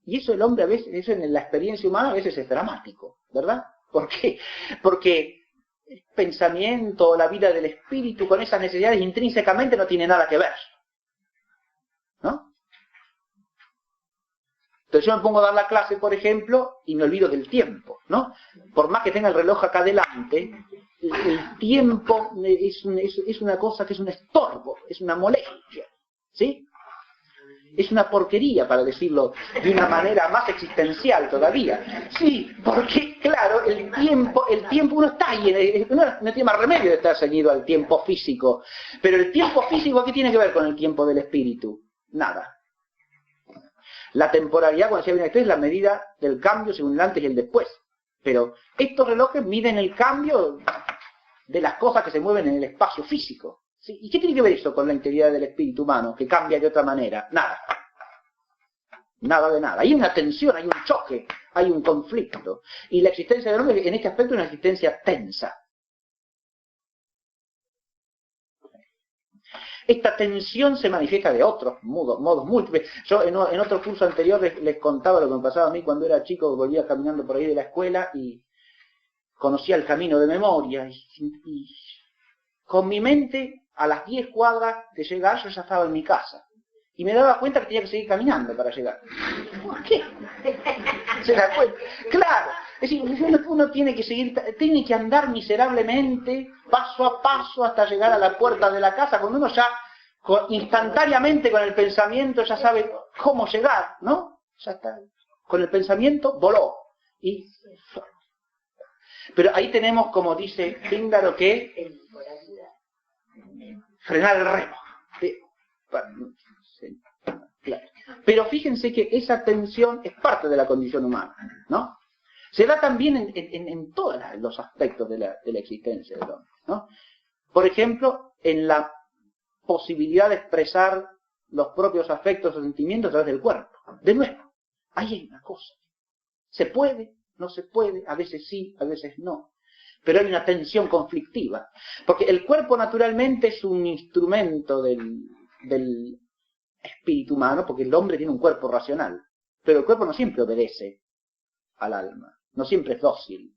Speaker 1: Y eso el hombre a veces, eso en la experiencia humana a veces es dramático, ¿verdad? ¿Por qué? Porque el pensamiento, la vida del espíritu con esas necesidades intrínsecamente no tiene nada que ver, ¿no? Entonces yo me pongo a dar la clase, por ejemplo, y me olvido del tiempo, ¿no? Por más que tenga el reloj acá delante, el tiempo es una cosa que es un estorbo, es una molestia, ¿sí? Es una porquería, para decirlo de una manera más existencial todavía. Sí, porque, claro, el tiempo uno está ahí, uno no tiene más remedio de estar ceñido al tiempo físico. Pero el tiempo físico, ¿qué tiene que ver con el tiempo del espíritu? Nada. La temporalidad, cuando se viene esto, es la medida del cambio según el antes y el después. Pero estos relojes miden el cambio de las cosas que se mueven en el espacio físico. ¿Sí? ¿Y qué tiene que ver eso con la integridad del espíritu humano, que cambia de otra manera? Nada. Nada de nada. Hay una tensión, hay un choque, hay un conflicto. Y la existencia del hombre en este aspecto es una existencia tensa. Esta tensión se manifiesta de otros modos múltiples. Yo en otro curso anterior les contaba lo que me pasaba a mí cuando era chico, volvía caminando por ahí de la escuela y conocía el camino de memoria. Y con mi mente, a las 10 cuadras de llegar, yo ya estaba en mi casa. y me daba cuenta que tenía que seguir caminando para llegar. ¿Por qué? ¿Se da cuenta? Claro, es decir, uno tiene que seguir, tiene que andar miserablemente, paso a paso, hasta llegar a la puerta de la casa, cuando uno ya instantáneamente con el pensamiento ya sabe cómo llegar, ¿no? Ya está. Con el pensamiento voló. Pero ahí tenemos, como dice Píndaro, que frenar el remo. Claro. Pero fíjense que esa tensión es parte de la condición humana, ¿no? Se da también en todos los aspectos de la existencia del hombre, ¿no? Por ejemplo, en la posibilidad de expresar los propios afectos o sentimientos a través del cuerpo. De nuevo, ahí hay una cosa. Se puede, no se puede, a veces sí, a veces no. Pero hay una tensión conflictiva. Porque el cuerpo naturalmente es un instrumento del espíritu humano, porque el hombre tiene un cuerpo racional. Pero el cuerpo no siempre obedece al alma, no siempre es dócil.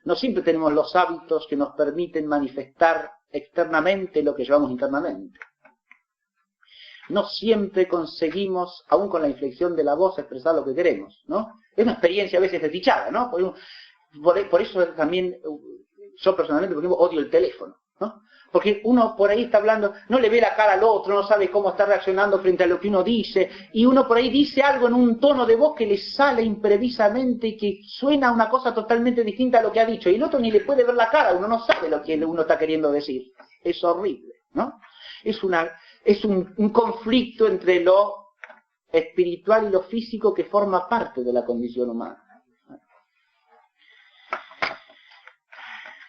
Speaker 1: No siempre tenemos los hábitos que nos permiten manifestar externamente lo que llevamos internamente. No siempre conseguimos, aún con la inflexión de la voz, expresar lo que queremos, ¿no? Es una experiencia a veces desdichada, ¿no? Por eso también yo personalmente, por ejemplo, odio el teléfono, ¿no? Porque uno por ahí está hablando, no le ve la cara al otro, no sabe cómo está reaccionando frente a lo que uno dice, y uno por ahí dice algo en un tono de voz que le sale imprevisamente y que suena una cosa totalmente distinta a lo que ha dicho, y el otro ni le puede ver la cara, uno no sabe lo que uno está queriendo decir. Es horrible, ¿no? Es un conflicto entre lo espiritual y lo físico que forma parte de la condición humana.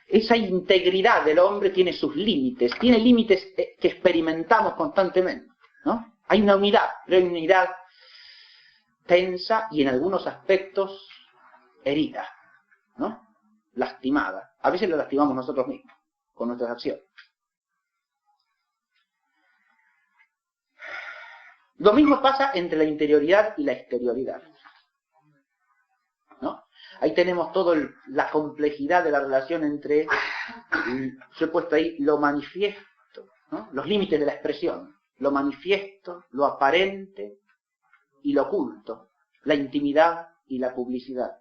Speaker 1: Esa integridad del hombre tiene sus límites, tiene límites que experimentamos constantemente, ¿no? Hay una unidad, pero hay una unidad tensa y en algunos aspectos herida, ¿no? Lastimada. A veces la lastimamos nosotros mismos, con nuestras acciones. Lo mismo pasa entre la interioridad y la exterioridad, ¿no? Ahí tenemos toda la complejidad de la relación entre, yo he puesto ahí, lo manifiesto, ¿no? Los límites de la expresión, lo manifiesto, lo aparente y lo oculto, la intimidad y la publicidad.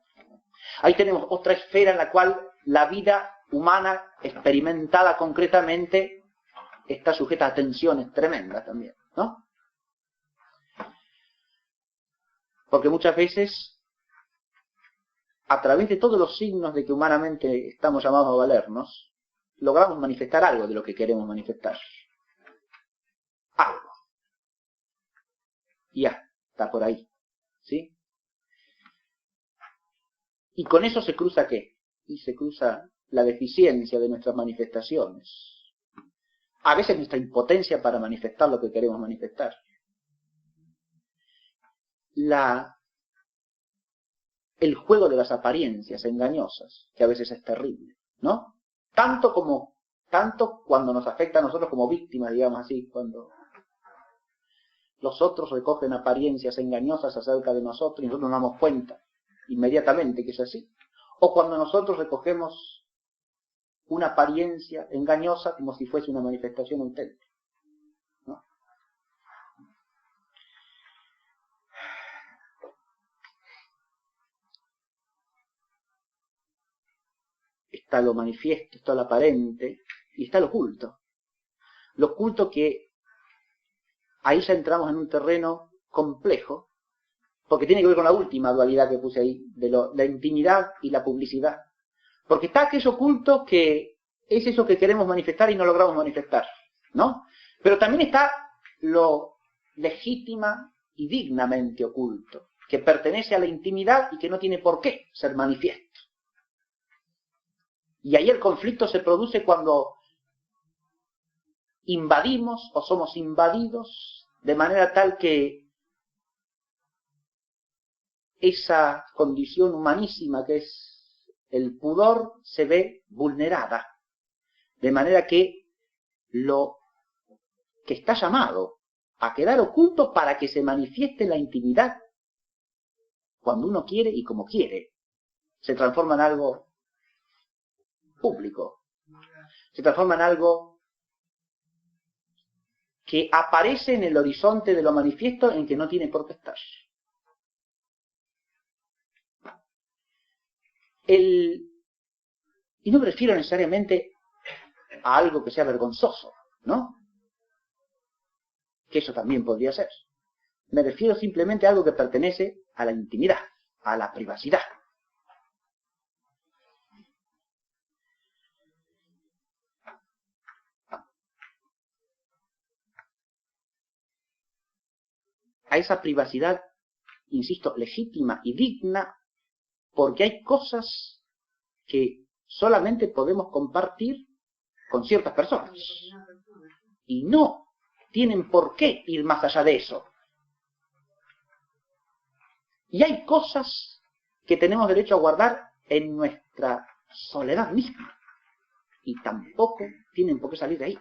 Speaker 1: Ahí tenemos otra esfera en la cual la vida humana experimentada concretamente está sujeta a tensiones tremendas también, ¿no? Porque muchas veces, a través de todos los signos de que humanamente estamos llamados a valernos, logramos manifestar algo de lo que queremos manifestar. Algo. Y ya, está por ahí. ¿Sí? Y con eso se cruza ¿qué? Y se cruza la deficiencia de nuestras manifestaciones. A veces nuestra impotencia para manifestar lo que queremos manifestar. El juego de las apariencias engañosas, que a veces es terrible, ¿no? Tanto cuando nos afecta a nosotros como víctimas, digamos así, cuando los otros recogen apariencias engañosas acerca de nosotros y nosotros nos damos cuenta inmediatamente que es así. O cuando nosotros recogemos una apariencia engañosa como si fuese una manifestación auténtica, ¿no? Está lo manifiesto, está lo aparente y está lo oculto. Lo oculto que ahí ya entramos en un terreno complejo, porque tiene que ver con la última dualidad que puse ahí, de la intimidad y la publicidad. Porque está aquello oculto que es eso que queremos manifestar y no logramos manifestar, ¿no? Pero también está lo legítima y dignamente oculto, que pertenece a la intimidad y que no tiene por qué ser manifiesto. Y ahí el conflicto se produce cuando invadimos o somos invadidos de manera tal que esa condición humanísima que es el pudor se ve vulnerada, de manera que lo que está llamado a quedar oculto para que se manifieste la intimidad cuando uno quiere y como quiere, se transforma en algo público, se transforma en algo que aparece en el horizonte de lo manifiesto en que no tiene por qué estar. Y no me refiero necesariamente a algo que sea vergonzoso, ¿no? Que eso también podría ser. Me refiero simplemente a algo que pertenece a la intimidad, a la privacidad. A esa privacidad, insisto, legítima y digna, porque hay cosas que solamente podemos compartir con ciertas personas. Y no tienen por qué ir más allá de eso. Y hay cosas que tenemos derecho a guardar en nuestra soledad misma. Y tampoco tienen por qué salir de ahí.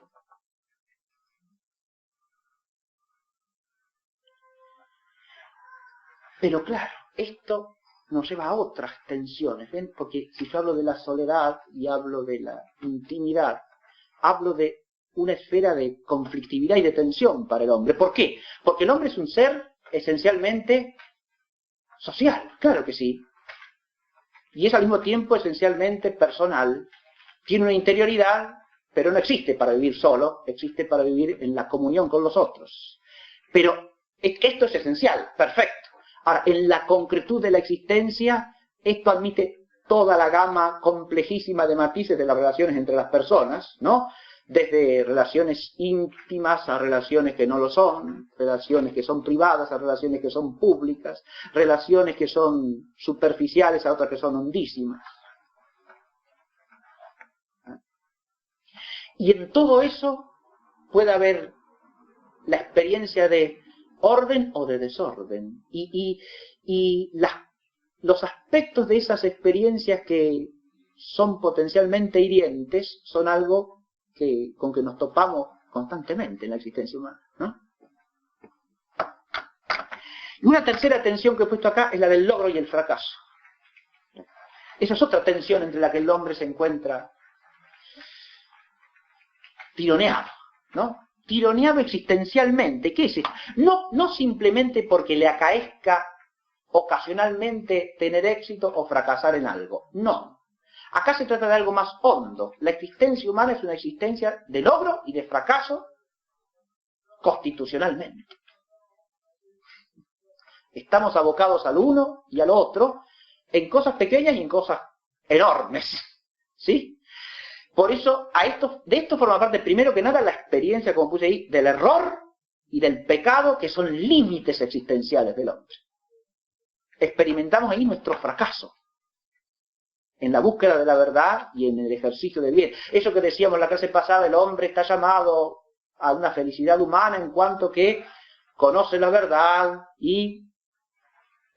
Speaker 1: Pero claro, esto nos lleva a otras tensiones, ¿ven? Porque si yo hablo de la soledad y hablo de la intimidad, hablo de una esfera de conflictividad y de tensión para el hombre. ¿Por qué? Porque el hombre es un ser esencialmente social, claro que sí. Y es al mismo tiempo esencialmente personal. Tiene una interioridad, pero no existe para vivir solo, existe para vivir en la comunión con los otros. Pero esto es esencial, perfecto. Ahora, en la concretud de la existencia, esto admite toda la gama complejísima de matices de las relaciones entre las personas, ¿no? Desde relaciones íntimas a relaciones que no lo son, relaciones que son privadas a relaciones que son públicas, relaciones que son superficiales a otras que son hondísimas. Y en todo eso puede haber la experiencia de orden o de desorden. Y los aspectos de esas experiencias que son potencialmente hirientes son algo con que nos topamos constantemente en la existencia humana, ¿no? Y una tercera tensión que he puesto acá es la del logro y el fracaso. Esa es otra tensión entre la que el hombre se encuentra tironeado, ¿no? Tironeado existencialmente. ¿Qué es esto? No simplemente porque le acaezca ocasionalmente tener éxito o fracasar en algo. No. Acá se trata de algo más hondo. La existencia humana es una existencia de logro y de fracaso constitucionalmente. Estamos abocados al uno y al otro en cosas pequeñas y en cosas enormes, ¿sí? Por eso, de esto forma parte, primero que nada, la experiencia, como puse ahí, del error y del pecado, que son límites existenciales del hombre. Experimentamos ahí nuestro fracaso, en la búsqueda de la verdad y en el ejercicio del bien. Eso que decíamos en la clase pasada, el hombre está llamado a una felicidad humana en cuanto que conoce la verdad y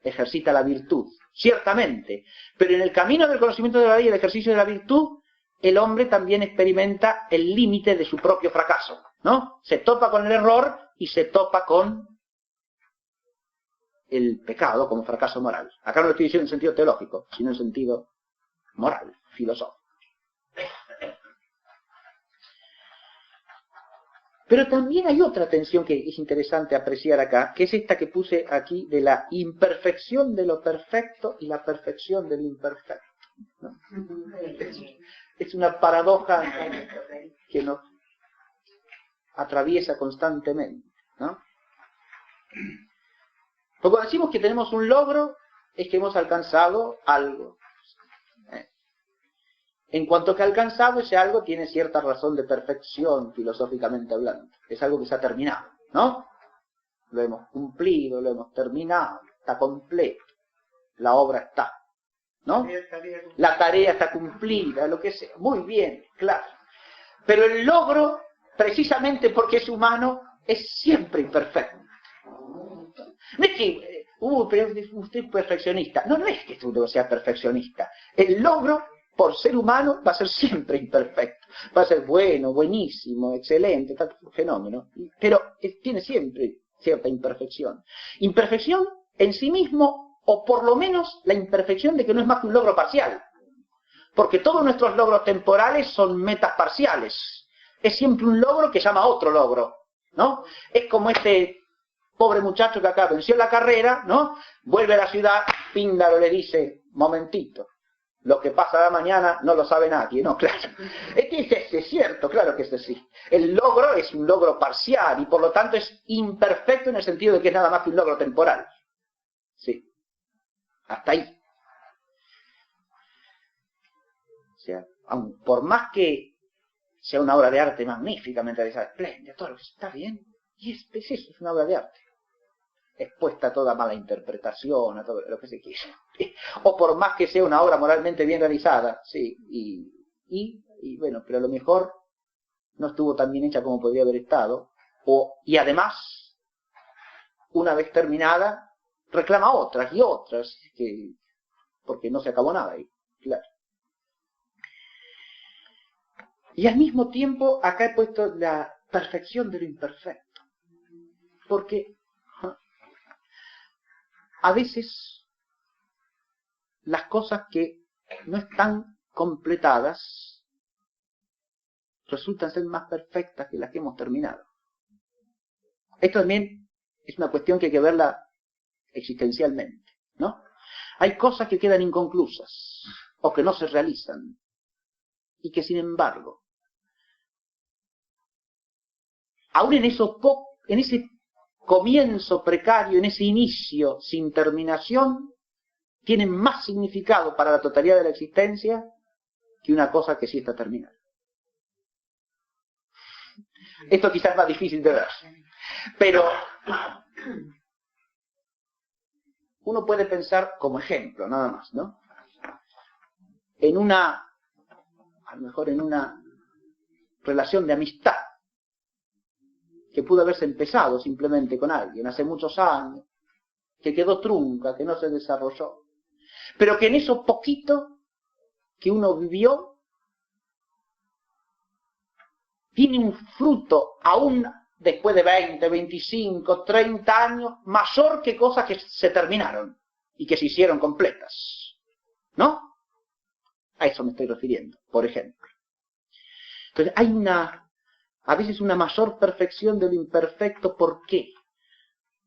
Speaker 1: ejercita la virtud. Ciertamente, pero en el camino del conocimiento de la verdad y el ejercicio de la virtud, el hombre también experimenta el límite de su propio fracaso, ¿no? Se topa con el error y se topa con el pecado como fracaso moral. Acá no lo estoy diciendo en sentido teológico, sino en sentido moral, filosófico. Pero también hay otra tensión que es interesante apreciar acá, que es esta que puse aquí de la imperfección de lo perfecto y la perfección de lo imperfecto, ¿no? Es una paradoja que nos atraviesa constantemente, ¿no? Porque cuando decimos que tenemos un logro, es que hemos alcanzado algo. En cuanto que alcanzado, ese algo tiene cierta razón de perfección, filosóficamente hablando. Es algo que se ha terminado, ¿no? Lo hemos cumplido, lo hemos terminado, está completo. La obra está, ¿no? La tarea está cumplida, lo que sea. Muy bien, claro. Pero el logro, precisamente porque es humano, es siempre imperfecto. No es que, pero usted es perfeccionista. No es que usted sea perfeccionista. El logro, por ser humano, va a ser siempre imperfecto. Va a ser bueno, buenísimo, excelente, tal fenómeno. Pero tiene siempre cierta imperfección. Imperfección en sí mismo, o por lo menos la imperfección de que no es más que un logro parcial. Porque todos nuestros logros temporales son metas parciales. Es siempre un logro que llama a otro logro, ¿no? Es como este pobre muchacho que acá venció la carrera, ¿no? Vuelve a la ciudad, Píndaro le dice, momentito, lo que pasará mañana no lo sabe nadie, ¿no? Claro. Es cierto, claro que es así. El logro es un logro parcial y por lo tanto es imperfecto en el sentido de que es nada más que un logro temporal. Sí. Hasta ahí. O sea, aun por más que sea una obra de arte magníficamente realizada, espléndida, todo lo que está bien, y es eso, es una obra de arte. Expuesta a toda mala interpretación, a todo lo que se quiera. O por más que sea una obra moralmente bien realizada, sí, y bueno, pero a lo mejor no estuvo tan bien hecha como podría haber estado, y además, una vez terminada, reclama otras y otras, porque no se acabó nada ahí, claro. Y al mismo tiempo, acá he puesto la perfección de lo imperfecto, porque a veces las cosas que no están completadas resultan ser más perfectas que las que hemos terminado. Esto también es una cuestión que hay que verla existencialmente, ¿no? Hay cosas que quedan inconclusas o que no se realizan y que sin embargo, aún en ese comienzo precario, en ese inicio sin terminación, tienen más significado para la totalidad de la existencia que una cosa que sí está terminada. Esto quizás es más difícil de ver, pero uno puede pensar como ejemplo, nada más, ¿no? A lo mejor en una relación de amistad que pudo haberse empezado simplemente con alguien hace muchos años, que quedó trunca, que no se desarrolló, pero que en eso poquito que uno vivió tiene un fruto aún después de 20, 25, 30 años mayor que cosas que se terminaron y que se hicieron completas, ¿no? A eso me estoy refiriendo, por ejemplo. Entonces hay a veces una mayor perfección de lo imperfecto. ¿Por qué?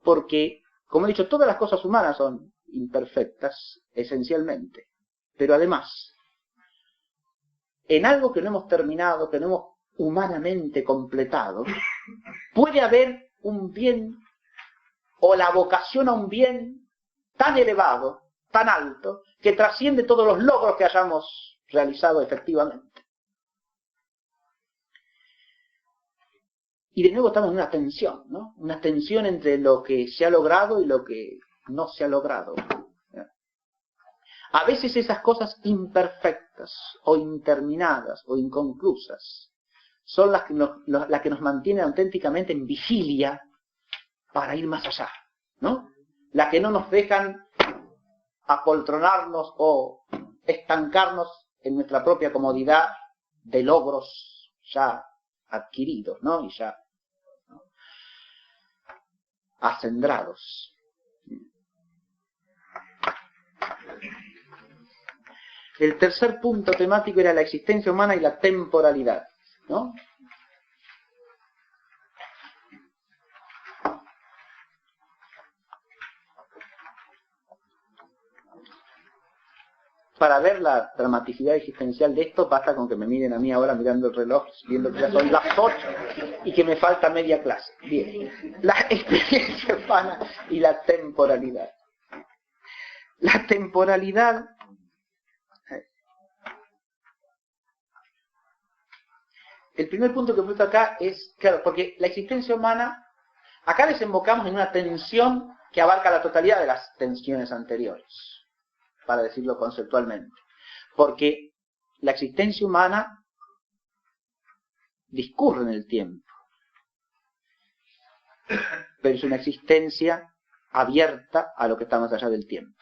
Speaker 1: Porque, como he dicho, todas las cosas humanas son imperfectas, esencialmente. Pero además, en algo que no hemos terminado, que no hemos humanamente completado, puede haber un bien o la vocación a un bien tan elevado, tan alto, que trasciende todos los logros que hayamos realizado efectivamente. Y de nuevo estamos en una tensión, ¿no? Una tensión entre lo que se ha logrado y lo que no se ha logrado. A veces esas cosas imperfectas, o interminadas, o inconclusas, son las que nos mantienen auténticamente en vigilia para ir más allá, ¿no? Las que no nos dejan apoltronarnos o estancarnos en nuestra propia comodidad de logros ya adquiridos, ¿no? Y ya, ¿no?, acendrados. El tercer punto temático era la existencia humana y la temporalidad, ¿no? Para ver la dramaticidad existencial de esto, basta con que me miren a mí ahora mirando el reloj, viendo que ya son las 8 y que me falta media clase. Bien, la experiencia humana y la temporalidad. La temporalidad el primer punto que he puesto acá es, claro, porque la existencia humana, acá desembocamos en una tensión que abarca la totalidad de las tensiones anteriores, para decirlo conceptualmente. Porque la existencia humana discurre en el tiempo, pero es una existencia abierta a lo que está más allá del tiempo.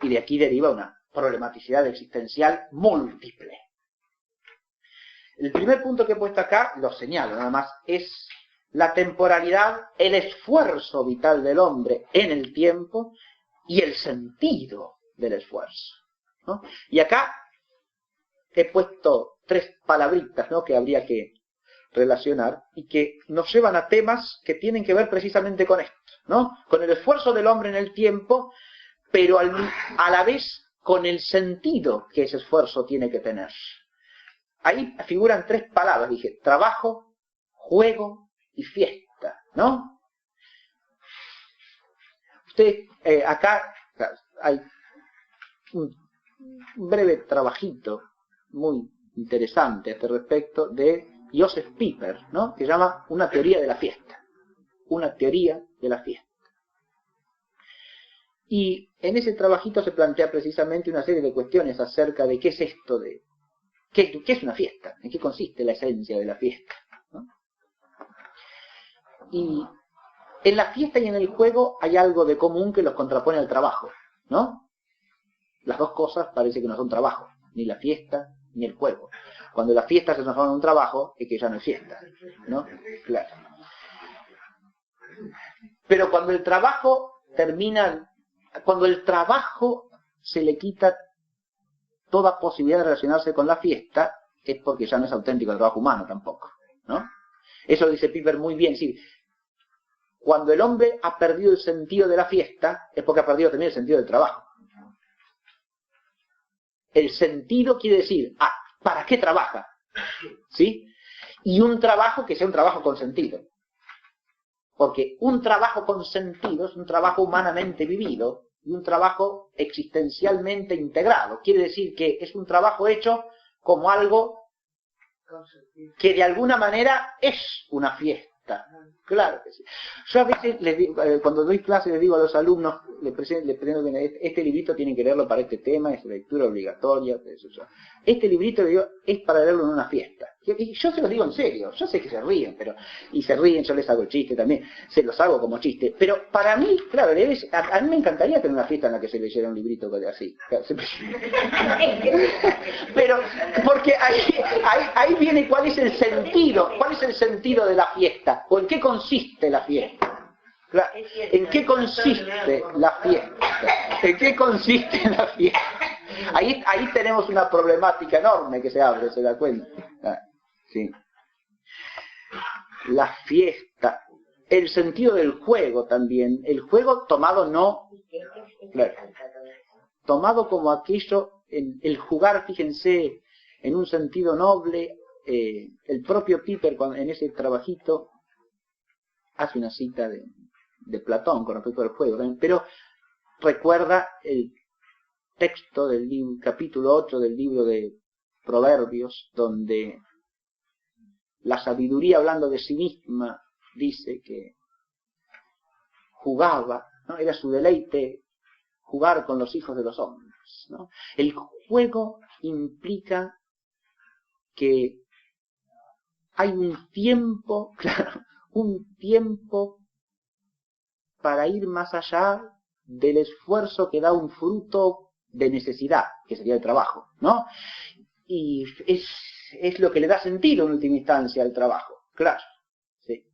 Speaker 1: Y de aquí deriva una problematicidad existencial múltiple. El primer punto que he puesto acá, lo señalo nada más, es la temporalidad, el esfuerzo vital del hombre en el tiempo y el sentido del esfuerzo, ¿no? Y acá he puesto 3 palabritas, ¿no?, que habría que relacionar y que nos llevan a temas que tienen que ver precisamente con esto, ¿no? Con el esfuerzo del hombre en el tiempo, pero a la vez con el sentido que ese esfuerzo tiene que tener. Ahí figuran tres palabras, dije, trabajo, juego y fiesta, ¿no? Usted, acá hay un breve trabajito muy interesante a este respecto de Joseph Pieper, ¿no? Que se llama Una teoría de la fiesta. Una teoría de la fiesta. Y en ese trabajito se plantea precisamente una serie de cuestiones acerca de qué es esto de... ¿Qué es una fiesta? ¿En qué consiste la esencia de la fiesta? ¿No? Y en la fiesta y en el juego hay algo de común que los contrapone al trabajo, ¿no? Las dos cosas parece que no son trabajo, ni la fiesta ni el juego. Cuando la fiesta se transforma en un trabajo, es que ya no es fiesta, ¿no? Claro. Pero cuando el trabajo termina, cuando el trabajo se le quita toda posibilidad de relacionarse con la fiesta, es porque ya no es auténtico el trabajo humano tampoco, ¿no? Eso lo dice Pieper muy bien, sí. Cuando el hombre ha perdido el sentido de la fiesta, es porque ha perdido también el sentido del trabajo. El sentido quiere decir, ¿para qué trabaja? ¿Sí? Y un trabajo que sea un trabajo con sentido. Porque un trabajo con sentido es un trabajo humanamente vivido y un trabajo existencialmente integrado. Quiere decir que es un trabajo hecho como algo que de alguna manera es una fiesta. Claro que sí. Yo a veces, les digo, cuando doy clases, les digo a los alumnos, les presento que este librito tienen que leerlo para este tema, es lectura obligatoria. Este librito, le digo, es para leerlo en una fiesta. Y yo se los digo en serio, yo sé que se ríen, y se ríen, yo les hago el chiste también, se los hago como chiste, pero para mí, claro, a mí me encantaría tener una fiesta en la que se leyera un librito así. Pero, porque ahí viene cuál es el sentido de la fiesta, o en qué consiste la fiesta. Claro, ¿en qué consiste la fiesta? ¿En qué consiste la fiesta? Ahí tenemos una problemática enorme que se abre, ¿se da cuenta? Sí. La fiesta, el sentido del juego también, el juego tomado claro, tomado como aquello, el jugar, fíjense, en un sentido noble, el propio Pieper en ese trabajito hace una cita de Platón con respecto al juego, también, pero recuerda el texto del capítulo 8 del libro de Proverbios, donde la sabiduría, hablando de sí misma, dice que jugaba, ¿no? Era su deleite jugar con los hijos de los hombres, ¿no? El juego implica que hay un tiempo, claro, un tiempo para ir más allá del esfuerzo que da un fruto de necesidad, que sería el trabajo, ¿no? Y es lo que le da sentido en última instancia al trabajo, claro, ¿sí?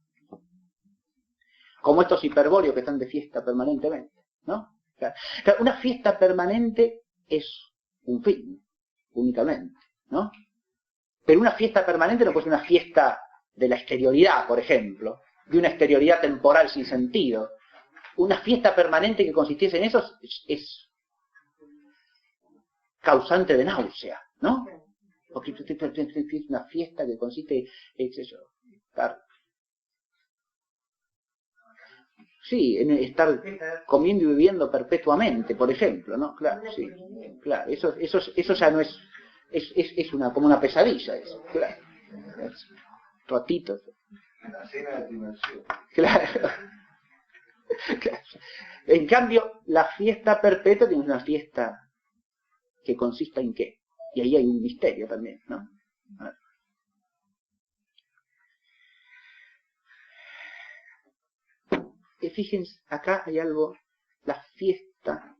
Speaker 1: Como estos hiperbóreos que están de fiesta permanentemente, ¿no? Claro, una fiesta permanente es un fin, únicamente, ¿no? Pero una fiesta permanente no puede ser una fiesta de la exterioridad, por ejemplo, de una exterioridad temporal sin sentido. Una fiesta permanente que consistiese en eso es causante de náusea, ¿no? Porque es una fiesta que consiste en estar, sí, en estar comiendo y bebiendo perpetuamente, por ejemplo, ¿no? Claro, sí, claro, eso ya no es como una pesadilla, eso, claro, ratitos.
Speaker 2: La cena de dimensión.
Speaker 1: Claro. En cambio, la fiesta perpetua tiene una fiesta que consista en qué. Y ahí hay un misterio también, ¿no? Y fíjense, acá hay algo, la fiesta,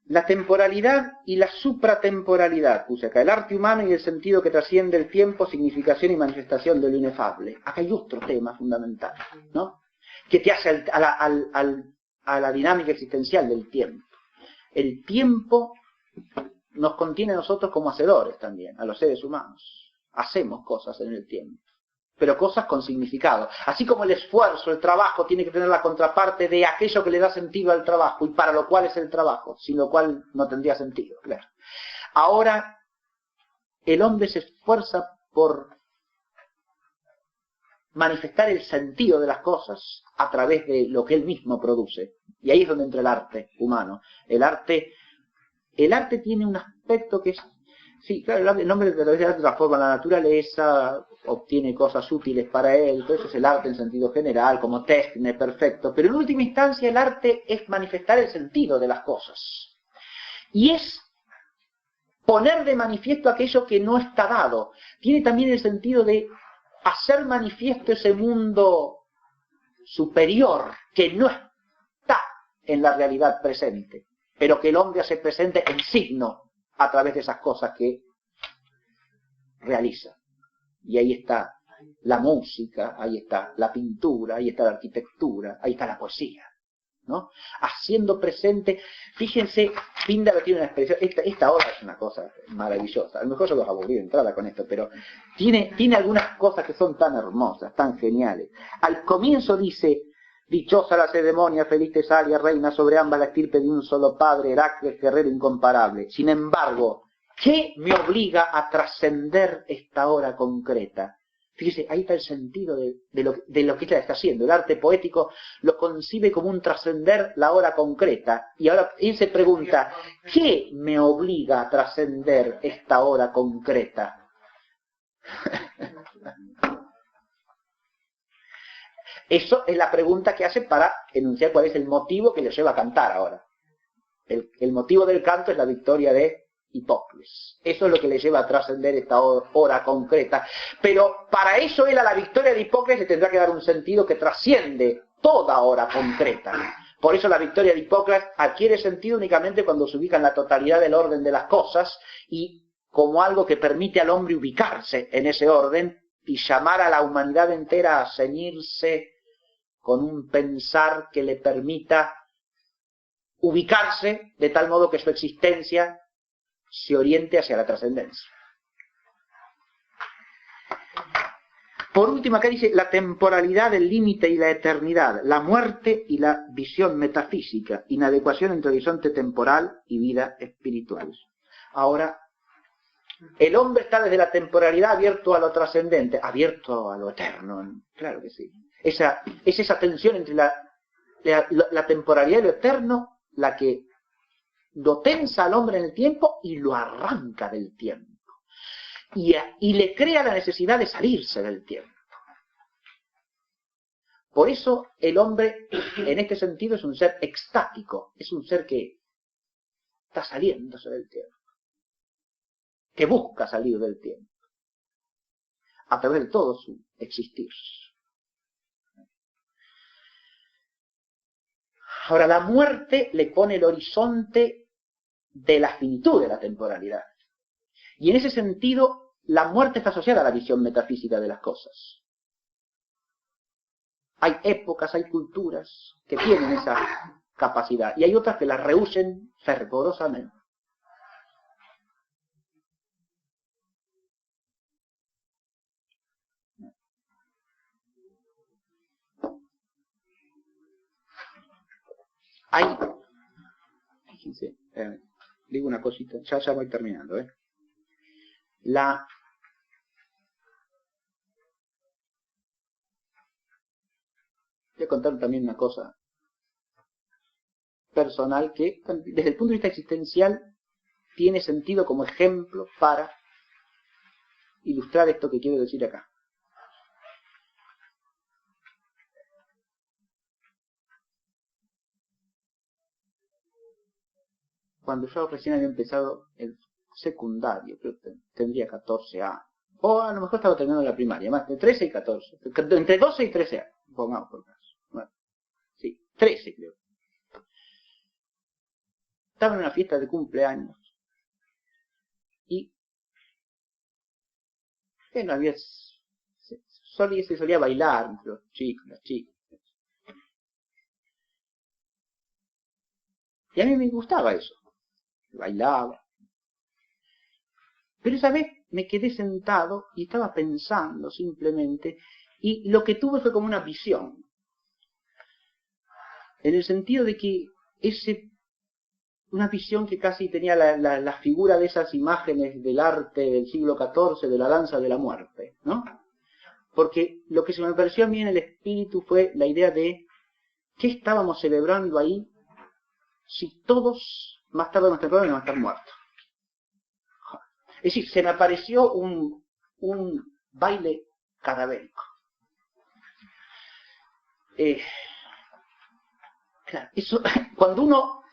Speaker 1: la temporalidad y la supratemporalidad, puse acá, el arte humano y el sentido que trasciende el tiempo, significación y manifestación de lo inefable. Acá hay otro tema fundamental, ¿no? Que te hace a la dinámica existencial del tiempo. El tiempo nos contiene a nosotros como hacedores también, a los seres humanos. hacemos cosas en el tiempo, pero cosas con significado. Así como el esfuerzo, el trabajo tiene que tener la contraparte de aquello que le da sentido al trabajo y para lo cual es el trabajo, sin lo cual no tendría sentido, claro. Ahora, el hombre se esfuerza por manifestar el sentido de las cosas a través de lo que él mismo produce. Y ahí es donde entra el arte humano. El arte tiene un aspecto que es... Sí, claro, el hombre a través del arte transforma la naturaleza, obtiene cosas útiles para él, todo eso es el arte en sentido general, como técnico perfecto. Pero en última instancia el arte es manifestar el sentido de las cosas. Y es poner de manifiesto aquello que no está dado. Tiene también el sentido de hacer manifiesto ese mundo superior que no está en la realidad presente, pero que el hombre hace presente en signo a través de esas cosas que realiza. Y ahí está la música, ahí está la pintura, ahí está la arquitectura, ahí está la poesía, ¿no? Haciendo presente, fíjense, Píndaro tiene una expresión, esta obra es una cosa maravillosa, a lo mejor yo los aburrí de entrada con esto, pero tiene algunas cosas que son tan hermosas, tan geniales. Al comienzo dice: dichosa la ceremonia, feliz Tesalia, reina sobre ambas la estirpe de un solo padre, Heracles, guerrero incomparable. Sin embargo, ¿qué me obliga a trascender esta hora concreta? Fíjese, ahí está el sentido de lo que ella está haciendo. El arte poético lo concibe como un trascender la hora concreta. Y ahora él se pregunta, ¿qué me obliga a trascender esta hora concreta? Eso es la pregunta que hace para enunciar cuál es el motivo que le lleva a cantar ahora. El motivo del canto es la victoria de Hipócles. Eso es lo que le lleva a trascender esta hora concreta. Pero para eso él a la victoria de Hipócles le tendrá que dar un sentido que trasciende toda hora concreta. Por eso la victoria de Hipócles adquiere sentido únicamente cuando se ubica en la totalidad del orden de las cosas y como algo que permite al hombre ubicarse en ese orden y llamar a la humanidad entera a ceñirse con un pensar que le permita ubicarse de tal modo que su existencia se oriente hacia la trascendencia. Por último, acá dice la temporalidad, el límite y la eternidad, la muerte y la visión metafísica, inadecuación entre horizonte temporal y vida espiritual. Ahora, el hombre está desde la temporalidad abierto a lo trascendente, abierto a lo eterno, claro que sí. Es esa tensión entre la temporalidad y lo eterno la que lo tensa al hombre en el tiempo y lo arranca del tiempo. Y le crea la necesidad de salirse del tiempo. Por eso el hombre, en este sentido, es un ser extático, es un ser que está saliéndose del tiempo, que busca salir del tiempo, a través de todo su existir. Ahora, la muerte le pone el horizonte de la finitud de la temporalidad. Y en ese sentido, la muerte está asociada a la visión metafísica de las cosas. Hay épocas, hay culturas que tienen esa capacidad y hay otras que la rehúyen fervorosamente. Fíjense, digo una cosita, ya voy terminando, Voy a contar también una cosa personal que, desde el punto de vista existencial, tiene sentido como ejemplo para ilustrar esto que quiero decir acá. Cuando yo recién había empezado el secundario, creo que tendría 14 años, o a lo mejor estaba terminando la primaria, más de 13 y 14, entre 12 y 13 años, pongamos por caso. Bueno, sí, 13 creo. Estaba en una fiesta de cumpleaños y no había, se solía bailar entre los chicos, las chicas. Y a mí me gustaba eso, bailaba. Pero esa vez me quedé sentado y estaba pensando simplemente, y lo que tuve fue como una visión. En el sentido de que una visión que casi tenía la figura de esas imágenes del arte del siglo XIV, de la danza de la muerte, ¿no? Porque lo que se me apareció a mí en el espíritu fue la idea de qué estábamos celebrando ahí si todos, más tarde o más temprano, iban a estar muertos. Es decir, se me apareció un baile cadavérico. Claro, eso, cuando uno,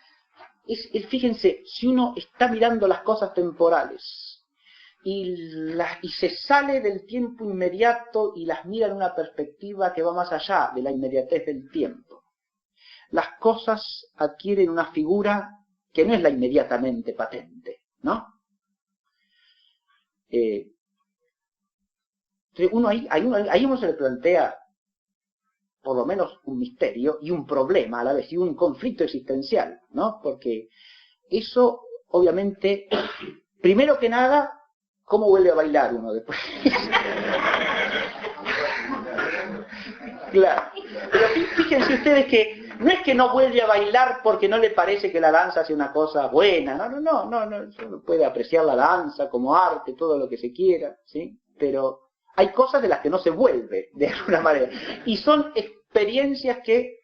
Speaker 1: fíjense, si uno está mirando las cosas temporales y se sale del tiempo inmediato y las mira en una perspectiva que va más allá de la inmediatez del tiempo, las cosas adquieren una figura que no es la inmediatamente patente, ¿no? Ahí uno se le plantea por lo menos un misterio y un problema a la vez, y un conflicto existencial, ¿no? Porque eso, obviamente, primero que nada, ¿cómo vuelve a bailar uno después? Claro. Pero fíjense ustedes que no es que no vuelve a bailar porque no le parece que la danza sea una cosa buena, no, uno puede apreciar la danza como arte, todo lo que se quiera, ¿sí? Pero hay cosas de las que no se vuelve, de alguna manera. Y son experiencias que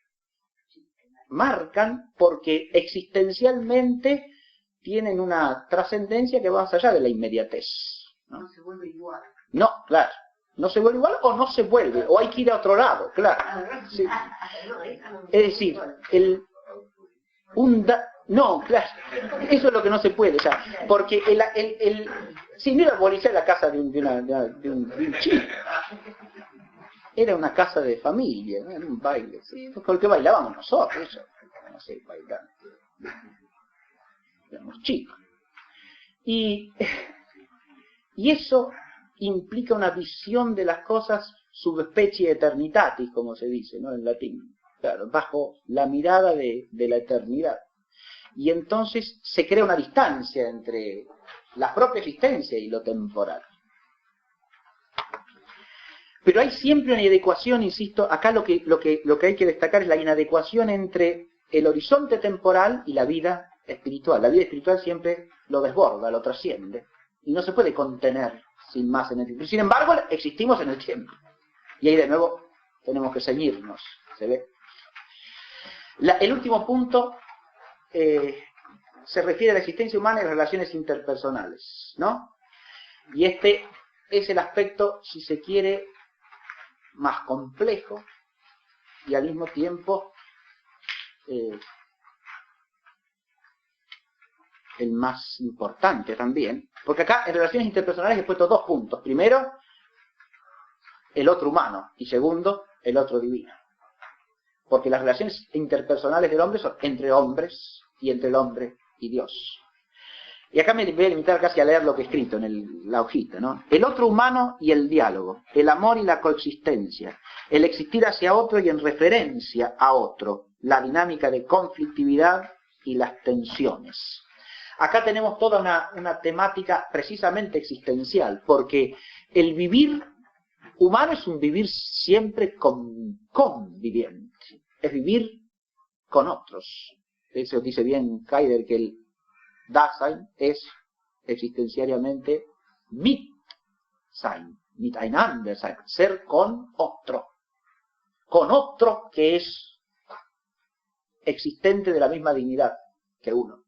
Speaker 1: marcan porque existencialmente tienen una trascendencia que va más allá de la inmediatez, ¿no?
Speaker 3: No se vuelve igual.
Speaker 1: No, claro. No se vuelve igual o no se vuelve, o hay que ir a otro lado, claro. Sí. Es decir, no, claro, eso es lo que no se puede, o sea, porque si no era boliche la casa de un chico, era una casa de familia, ¿no? Era un baile, ¿sí? Porque bailábamos nosotros, eso, no sé, bailar, éramos chicos. Y eso implica una visión de las cosas subspecie eternitatis, como se dice, ¿no? En latín, claro, bajo la mirada de la eternidad. Y entonces se crea una distancia entre la propia existencia y lo temporal. Pero hay siempre una inadecuación, insisto, acá lo que hay que destacar es la inadecuación entre el horizonte temporal y la vida espiritual. La vida espiritual siempre lo desborda, lo trasciende, y no se puede contener sin más en el tiempo. Sin embargo, existimos en el tiempo. Y ahí de nuevo tenemos que ceñirnos, ¿se ve? El último punto se refiere a la existencia humana y las relaciones interpersonales, ¿no? Y este es el aspecto, si se quiere, más complejo y al mismo tiempo el más importante también, porque acá en relaciones interpersonales he puesto dos puntos. Primero, el otro humano, y segundo, el otro divino. Porque las relaciones interpersonales del hombre son entre hombres y entre el hombre y Dios. Y acá me voy a limitar casi a leer lo que he escrito en la hojita, ¿no? El otro humano y el diálogo, el amor y la coexistencia, el existir hacia otro y en referencia a otro, la dinámica de conflictividad y las tensiones. Acá tenemos toda una temática precisamente existencial, porque el vivir humano es un vivir siempre conviviente, es vivir con otros. Eso dice bien Heidegger, que el Dasein es existencialmente Mitsein, miteinander sein, ser con otro que es existente de la misma dignidad que uno,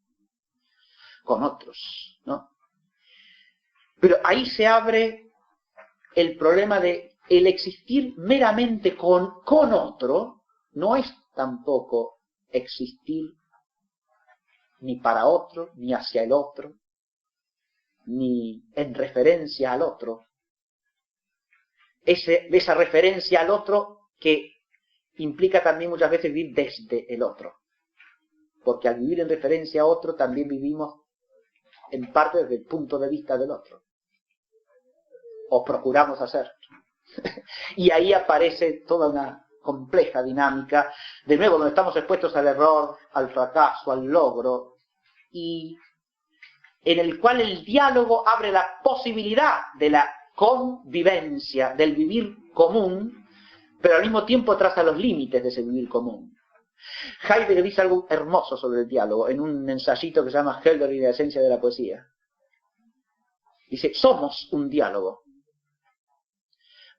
Speaker 1: con otros, ¿no? Pero ahí se abre el problema de el existir meramente con otro, no es tampoco existir ni para otro, ni hacia el otro, ni en referencia al otro. Esa referencia al otro que implica también muchas veces vivir desde el otro. Porque al vivir en referencia a otro también vivimos en parte desde el punto de vista del otro. O procuramos hacer. Y ahí aparece toda una compleja dinámica, de nuevo donde estamos expuestos al error, al fracaso, al logro, y en el cual el diálogo abre la posibilidad de la convivencia, del vivir común, pero al mismo tiempo traza los límites de ese vivir común. Heidegger dice algo hermoso sobre el diálogo en un ensayito que se llama Heidegger y la esencia de la poesía. Dice, somos un diálogo.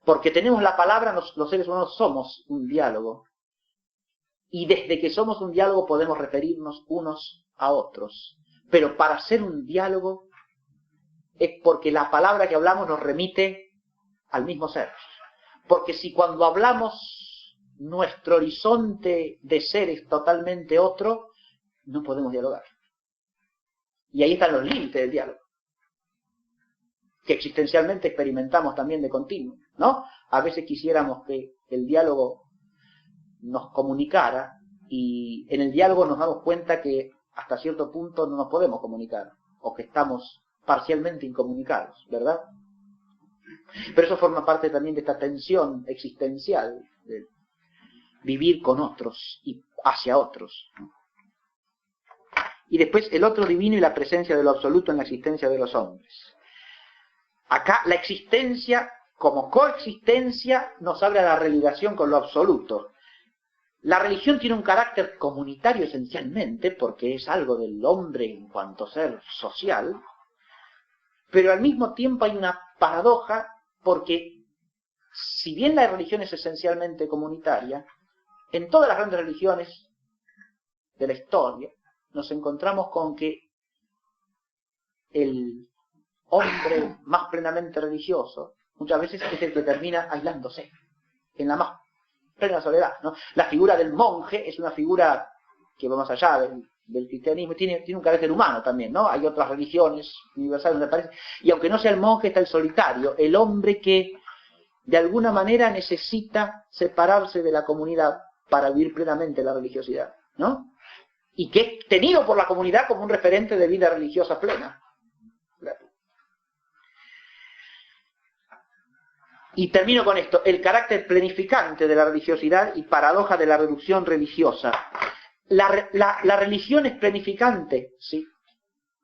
Speaker 1: Porque tenemos la palabra, los seres humanos somos un diálogo. Y desde que somos un diálogo podemos referirnos unos a otros. Pero para ser un diálogo es porque la palabra que hablamos nos remite al mismo ser. Porque si cuando hablamos nuestro horizonte de ser es totalmente otro, no podemos dialogar. Y ahí están los límites del diálogo, que existencialmente experimentamos también de continuo, ¿no? A veces quisiéramos que el diálogo nos comunicara, y en el diálogo nos damos cuenta que hasta cierto punto no nos podemos comunicar, o que estamos parcialmente incomunicados, ¿verdad? Pero eso forma parte también de esta tensión existencial, de vivir con otros y hacia otros. Y después el otro divino y la presencia de lo absoluto en la existencia de los hombres. Acá la existencia como coexistencia nos abre a la religación con lo absoluto. La religión tiene un carácter comunitario esencialmente, porque es algo del hombre en cuanto ser social, pero al mismo tiempo hay una paradoja, porque si bien la religión es esencialmente comunitaria, en todas las grandes religiones de la historia nos encontramos con que el hombre más plenamente religioso muchas veces es el que termina aislándose en la más plena soledad, ¿no? La figura del monje es una figura que va más allá del cristianismo, tiene un carácter humano también, ¿no? Hay otras religiones universales donde aparece, y aunque no sea el monje, está el solitario, el hombre que de alguna manera necesita separarse de la comunidad para vivir plenamente la religiosidad, ¿no? Y que es tenido por la comunidad como un referente de vida religiosa plena. Y termino con esto, el carácter planificante de la religiosidad y paradoja de la reducción religiosa. La religión es planificante, sí.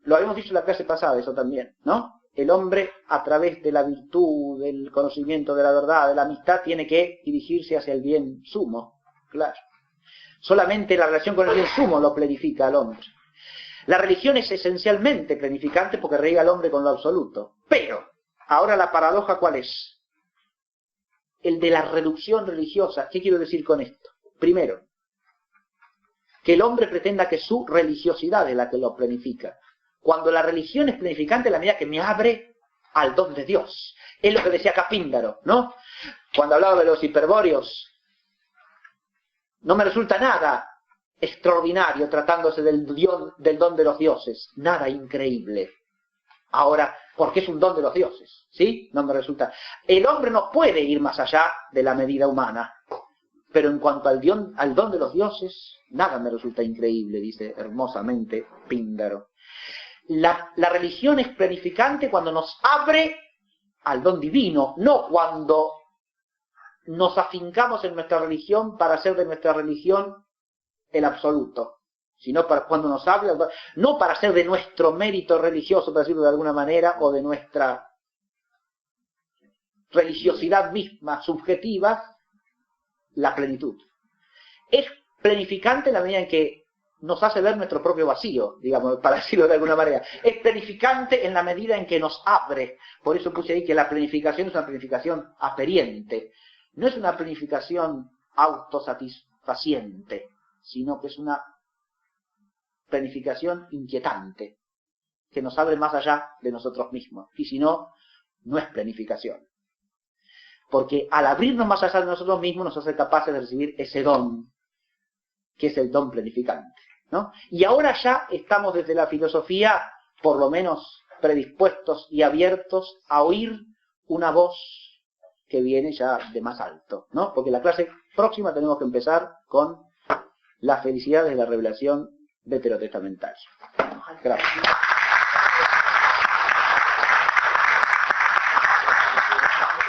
Speaker 1: Lo habíamos dicho en la clase pasada, eso también, ¿no? El hombre, a través de la virtud, del conocimiento de la verdad, de la amistad, tiene que dirigirse hacia el bien sumo, claro. Solamente la relación con el bien sumo lo planifica al hombre. La religión es esencialmente planificante porque rega al hombre con lo absoluto. Pero, ahora la paradoja, ¿cuál es? El de la reducción religiosa. ¿Qué quiero decir con esto? Primero, que el hombre pretenda que su religiosidad es la que lo planifica. Cuando la religión es planificante, la medida que me abre al don de Dios. Es lo que decía acá Píndaro, ¿no? Cuando hablaba de los hiperbóreos, no me resulta nada extraordinario tratándose del don de los dioses. Nada increíble. Ahora, porque es un don de los dioses, ¿sí? No me resulta. El hombre no puede ir más allá de la medida humana. Pero en cuanto al don de los dioses, nada me resulta increíble, dice hermosamente Píndaro. La religión es planificante cuando nos abre al don divino, no cuando nos afincamos en nuestra religión para hacer de nuestra religión el absoluto, sino para cuando nos abre, no para hacer de nuestro mérito religioso, para decirlo de alguna manera, o de nuestra religiosidad misma, subjetiva, la plenitud. Es planificante en la medida en que nos hace ver nuestro propio vacío, digamos, para decirlo de alguna manera. Es planificante en la medida en que nos abre. Por eso puse ahí que la planificación es una planificación aperiente. No es una planificación autosatisfaciente, sino que es una planificación inquietante, que nos abre más allá de nosotros mismos. Y si no, no es planificación. Porque al abrirnos más allá de nosotros mismos nos hace capaces de recibir ese don, que es el don planificante, ¿no? Y ahora ya estamos desde la filosofía, por lo menos predispuestos y abiertos a oír una voz que viene ya de más alto, ¿no? Porque la clase próxima tenemos que empezar con las felicidades de la revelación veterotestamentaria. Gracias.